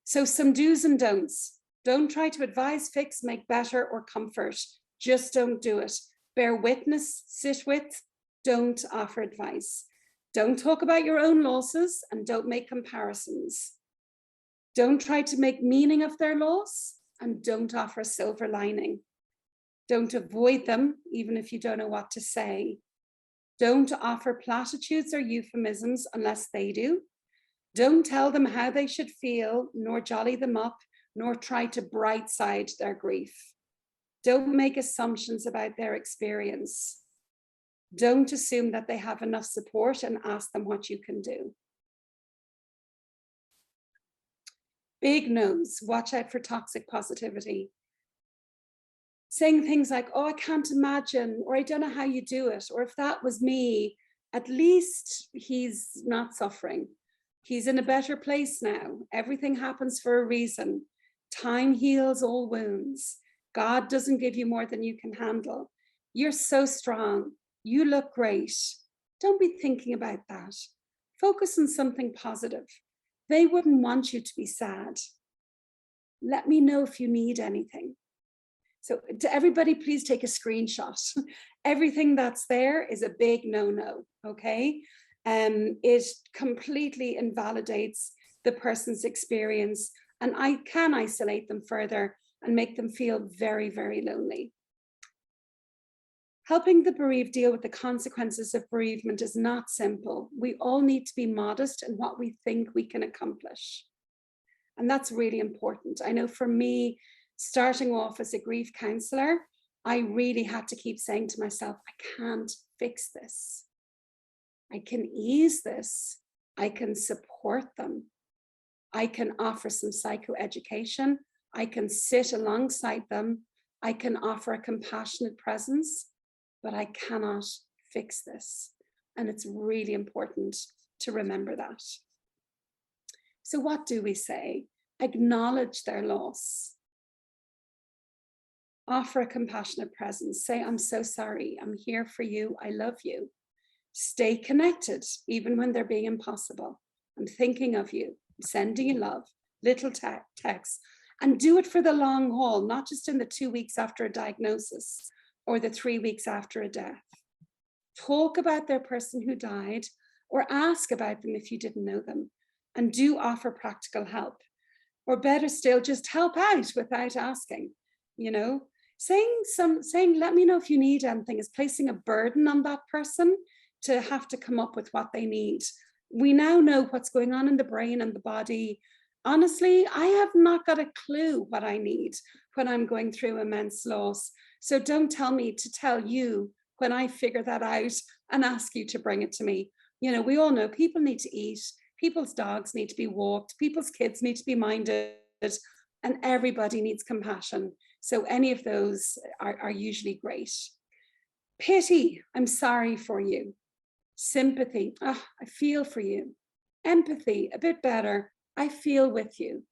So some do's and don'ts. Don't try to advise, fix, make better, or comfort. Just don't do it. Bear witness, sit with, don't offer advice. Don't talk about your own losses and don't make comparisons. Don't try to make meaning of their loss and don't offer a silver lining. Don't avoid them, even if you don't know what to say. Don't offer platitudes or euphemisms unless they do. Don't tell them how they should feel, nor jolly them up, nor try to bright side their grief. Don't make assumptions about their experience. Don't assume that they have enough support and ask them what you can do. Big no's, watch out for toxic positivity. Saying things like, oh, I can't imagine, or I don't know how you do it, or if that was me, at least he's not suffering. He's in a better place now. Everything happens for a reason. Time heals all wounds. God doesn't give you more than you can handle. You're so strong. You look great. Don't be thinking about that. Focus on something positive. They wouldn't want you to be sad. Let me know if you need anything. So to everybody, please take a screenshot. Everything that's there is a big no-no, okay? It completely invalidates the person's experience, and I can isolate them further and make them feel very, very lonely. Helping the bereaved deal with the consequences of bereavement is not simple. We all need to be modest in what we think we can accomplish. And that's really important. I know for me, starting off as a grief counsellor, I really had to keep saying to myself, I can't fix this. I can ease this. I can support them. I can offer some psychoeducation. I can sit alongside them. I can offer a compassionate presence, but I cannot fix this. And it's really important to remember that. So what do we say? Acknowledge their loss. Offer a compassionate presence. Say, I'm so sorry. I'm here for you. I love you. Stay connected, even when they're being impossible. I'm thinking of you. I'm sending you love, little texts, and do it for the long haul, not just in the 2 weeks after a diagnosis or the 3 weeks after a death. Talk about their person who died, or ask about them if you didn't know them, and do offer practical help. Or better still, just help out without asking, you know. Saying, let me know if you need anything is placing a burden on that person to have to come up with what they need. We now know what's going on in the brain and the body. Honestly, I have not got a clue what I need when I'm going through immense loss. So don't tell me to tell you when I figure that out and ask you to bring it to me. You know, we all know people need to eat, people's dogs need to be walked, people's kids need to be minded, and everybody needs compassion. So any of those are usually great. Pity, I'm sorry for you. Sympathy, I feel for you. Empathy, a bit better, I feel with you.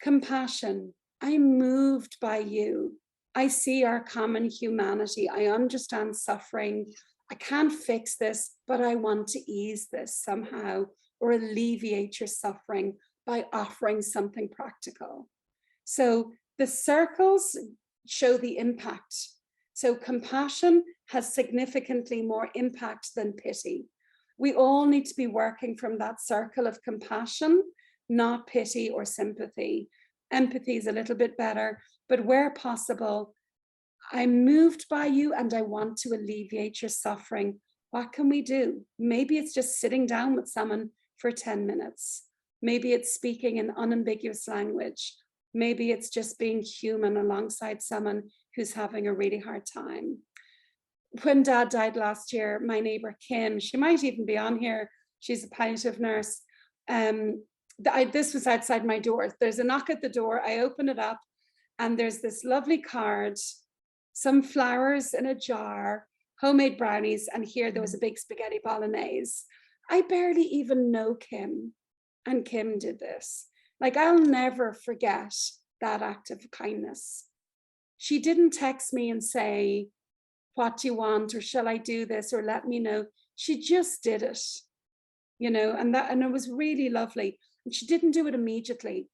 Compassion, I'm moved by you. I see our common humanity. I understand suffering. I can't fix this, but I want to ease this somehow or alleviate your suffering by offering something practical. So the circles show the impact. So compassion has significantly more impact than pity. We all need to be working from that circle of compassion, not pity or sympathy. Empathy is a little bit better, but where possible, I'm moved by you and I want to alleviate your suffering. What can we do? Maybe it's just sitting down with someone for 10 minutes. Maybe it's speaking in unambiguous language. Maybe it's just being human alongside someone who's having a really hard time. When Dad died last year, my neighbor Kim, she might even be on here, she's a palliative nurse. This was outside my door. There's a knock at the door, I open it up, and there's this lovely card, some flowers in a jar, homemade brownies, and here there was a big spaghetti bolognese. I barely even know Kim, and Kim did this. Like, I'll never forget that act of kindness. She didn't text me and say, what do you want, or shall I do this, or let me know. She just did it, you know, and it was really lovely. And she didn't do it immediately.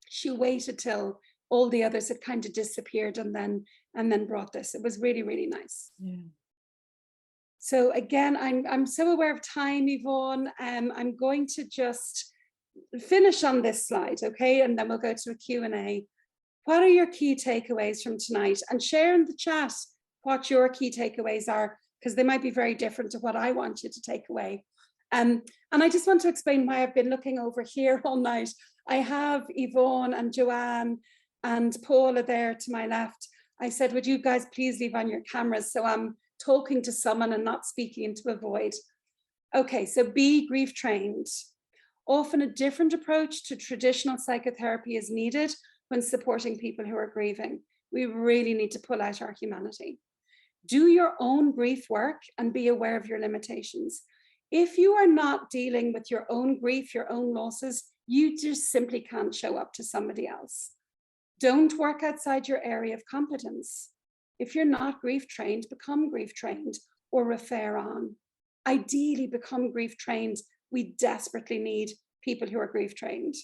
She waited till all the others had kind of disappeared and then brought this. It was really, really nice. Yeah. So again, I'm so aware of time, Yvonne. I'm going to just finish on this slide, okay? And then we'll go to a Q&A. What are your key takeaways from tonight? And share in the chat what your key takeaways are, because they might be very different to what I want you to take away. And I just want to explain why I've been looking over here all night. I have Yvonne and Joanne and Paula there to my left. I said, would you guys please leave on your cameras so I'm talking to someone and not speaking into a void. Okay, so be grief trained. Often a different approach to traditional psychotherapy is needed when supporting people who are grieving. We really need to pull out our humanity. Do your own grief work and be aware of your limitations. If you are not dealing with your own grief, your own losses, you just simply can't show up to somebody else. Don't work outside your area of competence. If you're not grief trained, become grief trained or refer on. Ideally, become grief trained. We desperately need people who are grief trained.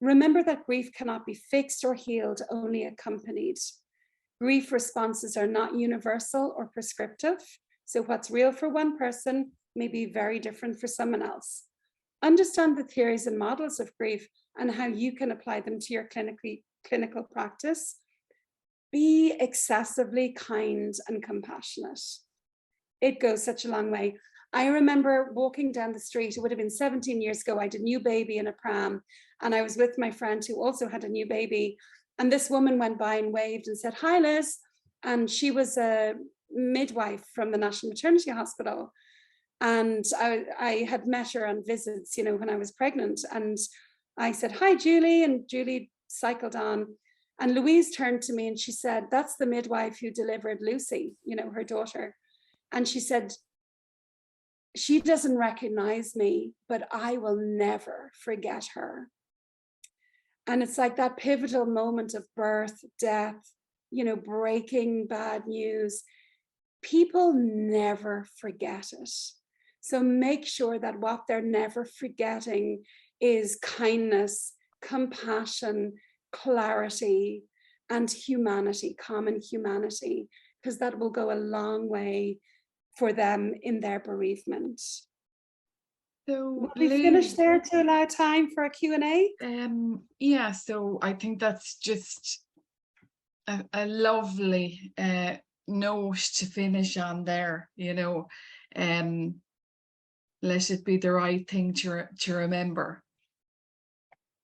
Remember that grief cannot be fixed or healed, only accompanied. Grief responses are not universal or prescriptive. So what's real for one person may be very different for someone else. Understand the theories and models of grief and how you can apply them to your clinical practice. Be excessively kind and compassionate. It goes such a long way. I remember walking down the street, it would have been 17 years ago, I had a new baby in a pram, and I was with my friend who also had a new baby, and this woman went by and waved and said, hi, Liz, and she was a midwife from the National Maternity Hospital, and I had met her on visits, you know, when I was pregnant, and I said, hi, Julie, and Julie cycled on, and Louise turned to me and she said, that's the midwife who delivered Lucy, you know, her daughter, and she said, she doesn't recognize me, but I will never forget her. And it's like that pivotal moment of birth, death, you know, breaking bad news. People never forget it. So make sure that what they're never forgetting is kindness, compassion, clarity, and humanity, common humanity, because that will go a long way for them in their bereavement. So, Will we finish Liz, there to allow time for a Q&A? yeah, so I think that's just a lovely note to finish on there, you know. Let it be the right thing to remember,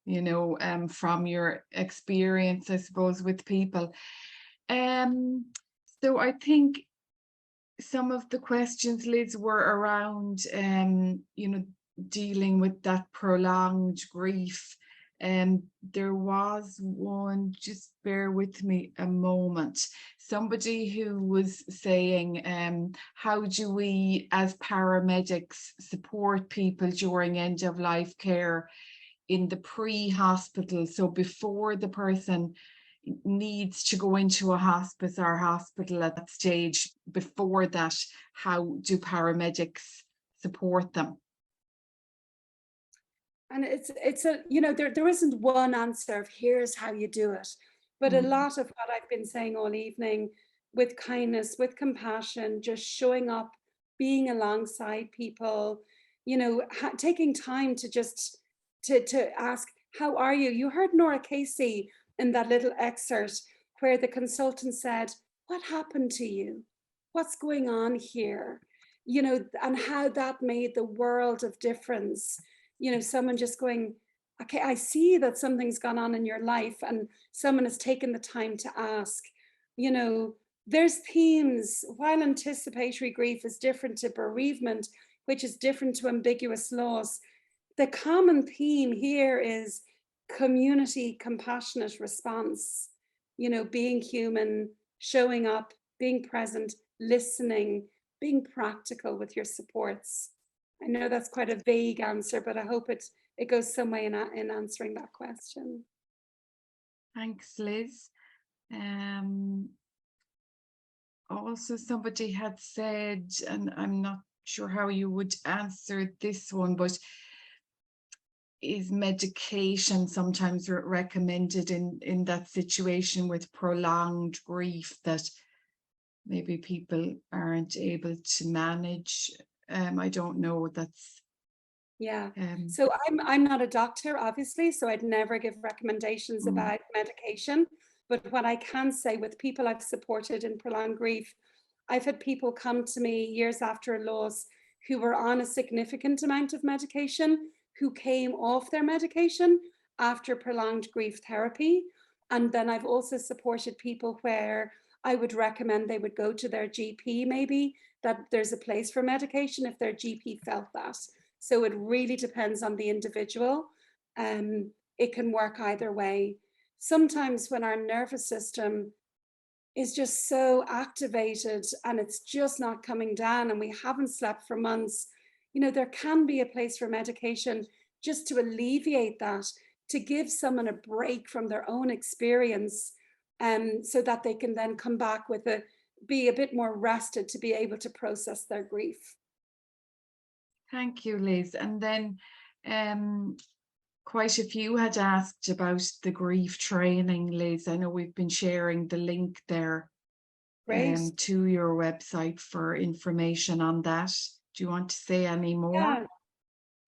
you know, from your experience, I suppose, with people. So I think some of the questions, Liz, were around, you know, dealing with that prolonged grief. There was one, just bear with me a moment. Somebody who was saying, how do we as paramedics support people during end of life care in the pre-hospital? So before the person needs to go into a hospice or hospital at that stage, before that, how do paramedics support them? And it's a, you know, there isn't one answer of here's how you do it. But a lot of what I've been saying all evening, with kindness, with compassion, just showing up, being alongside people, you know, taking time to just to ask, how are you? You heard Nora Casey in that little excerpt where the consultant said, what happened to you? What's going on here? You know, and how that made the world of difference. You know, someone just going, okay, I see that something's gone on in your life, and someone has taken the time to ask. You know, there's themes. While anticipatory grief is different to bereavement, which is different to ambiguous loss, the common theme here is community compassionate response. You know, being human, showing up, being present, listening, being practical with your supports. I know that's quite a vague answer, but I hope it goes some way in answering that question. Thanks, Liz. Also, somebody had said, and I'm not sure how you would answer this one, but is medication sometimes recommended in that situation with prolonged grief that maybe people aren't able to manage? I don't know. That's yeah. So I'm not a doctor, obviously, so I'd never give recommendations about medication. But what I can say with people I've supported in prolonged grief, I've had people come to me years after a loss who were on a significant amount of medication, who came off their medication after prolonged grief therapy. And then I've also supported people where I would recommend they would go to their GP, maybe, that there's a place for medication if their GP felt that. So it really depends on the individual. It can work either way. Sometimes when our nervous system is just so activated and it's just not coming down and we haven't slept for months, you know, there can be a place for medication just to alleviate that, to give someone a break from their own experience, so that they can then come back with be a bit more rested to be able to process their grief. Thank you, Liz. And then quite a few had asked about the grief training, Liz. I know we've been sharing the link there to your website for information on that. Do you want to say any more?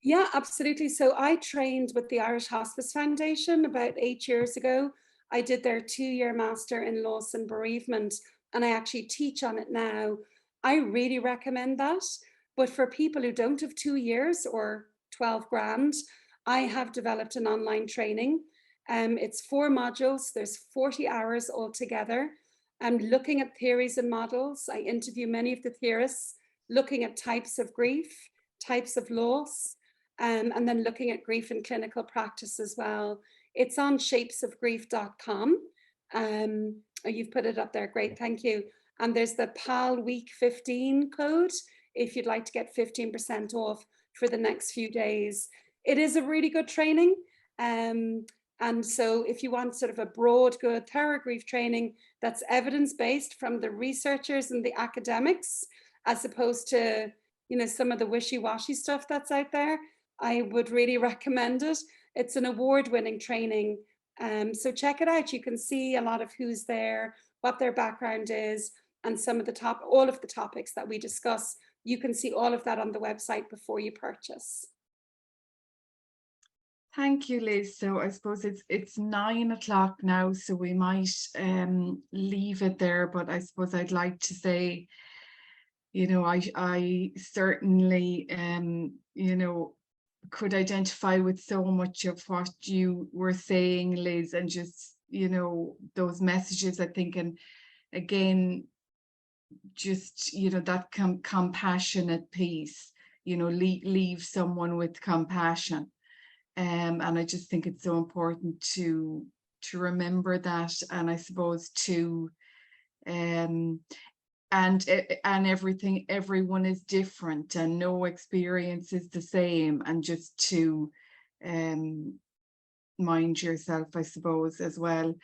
Yeah, absolutely. So I trained with the Irish Hospice Foundation about 8 years ago. I did their 2-year master in loss and bereavement, and I actually teach on it now. I really recommend that. But for people who don't have 2 years or 12 grand, I have developed an online training. It's 4 modules. There's 40 hours altogether. I'm looking at theories and models. I interview many of the theorists, looking at types of grief, types of loss, and then looking at grief in clinical practice as well. It's on shapesofgrief.com. You've put it up there. Great, thank you. And there's the PAL Week 15 code if you'd like to get 15% off for the next few days. It is a really good training. And And so if you want sort of a broad, good, thorough grief training that's evidence-based from the researchers and the academics, as opposed to, you know, some of the wishy-washy stuff that's out there, I would really recommend it. It's an award-winning training. So check it out. You can see a lot of who's there, what their background is, and some of the all of the topics that we discuss. You can see all of that on the website before you purchase. Thank you, Liz. So I suppose it's 9 o'clock now, so we might leave it there. But I suppose I'd like to say, you know, I certainly you know, could identify with so much of what you were saying, Liz, and just, you know, those messages, I think, and again, just, you know, that compassionate piece, you know, leave someone with compassion. And I just think it's so important to remember that, and I suppose to and everyone is different and no experience is the same, and just to mind yourself, I suppose, as well.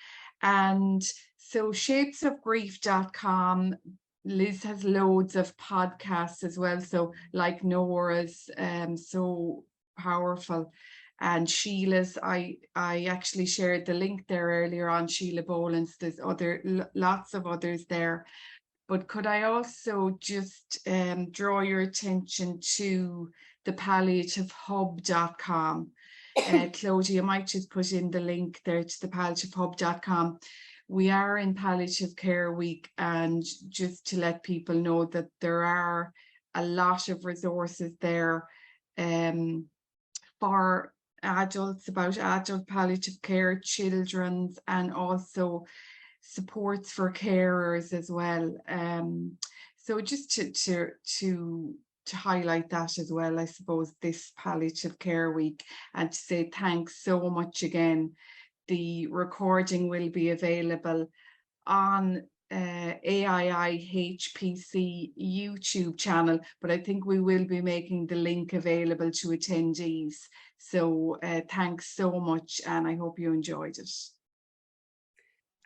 And so shapesofgrief.com, Liz has loads of podcasts as well, so like Nora's, so powerful, and Sheila's, I actually shared the link there earlier on, Sheila Boland's. There's lots of others there. But could I also just draw your attention to the palliativehub.com. Claudia, you might just put in the link there to the palliativehub.com. We are in Palliative Care Week, and just to let people know that there are a lot of resources there for adults, about adult palliative care, children's, and also supports for carers as well. So just to highlight that as well, I suppose, this Palliative Care Week, and to say thanks so much again. The recording will be available on AIIHPC YouTube channel, but I think we will be making the link available to attendees. So thanks so much, and I hope you enjoyed it.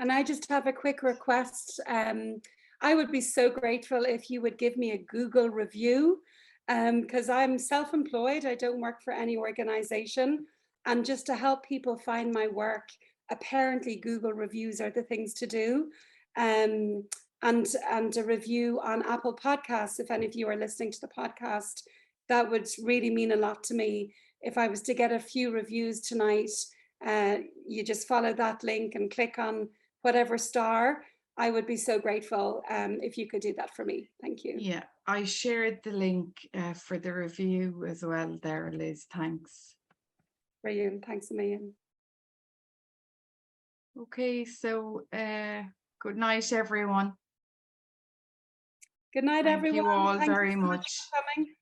And I just have a quick request. I would be so grateful if you would give me a Google review, because I'm self-employed. I don't work for any organization. And just to help people find my work, apparently Google reviews are the things to do. And a review on Apple Podcasts, if any of you are listening to the podcast, that would really mean a lot to me. If I was to get a few reviews tonight, you just follow that link and click on whatever star. I would be so grateful if you could do that for me. Thank you. Yeah, I shared the link for the review as well there, Liz. Thanks. Brilliant. Thanks a million. Okay, so good night, everyone. Good night, everyone. Thank you all Thank very you so much. for coming.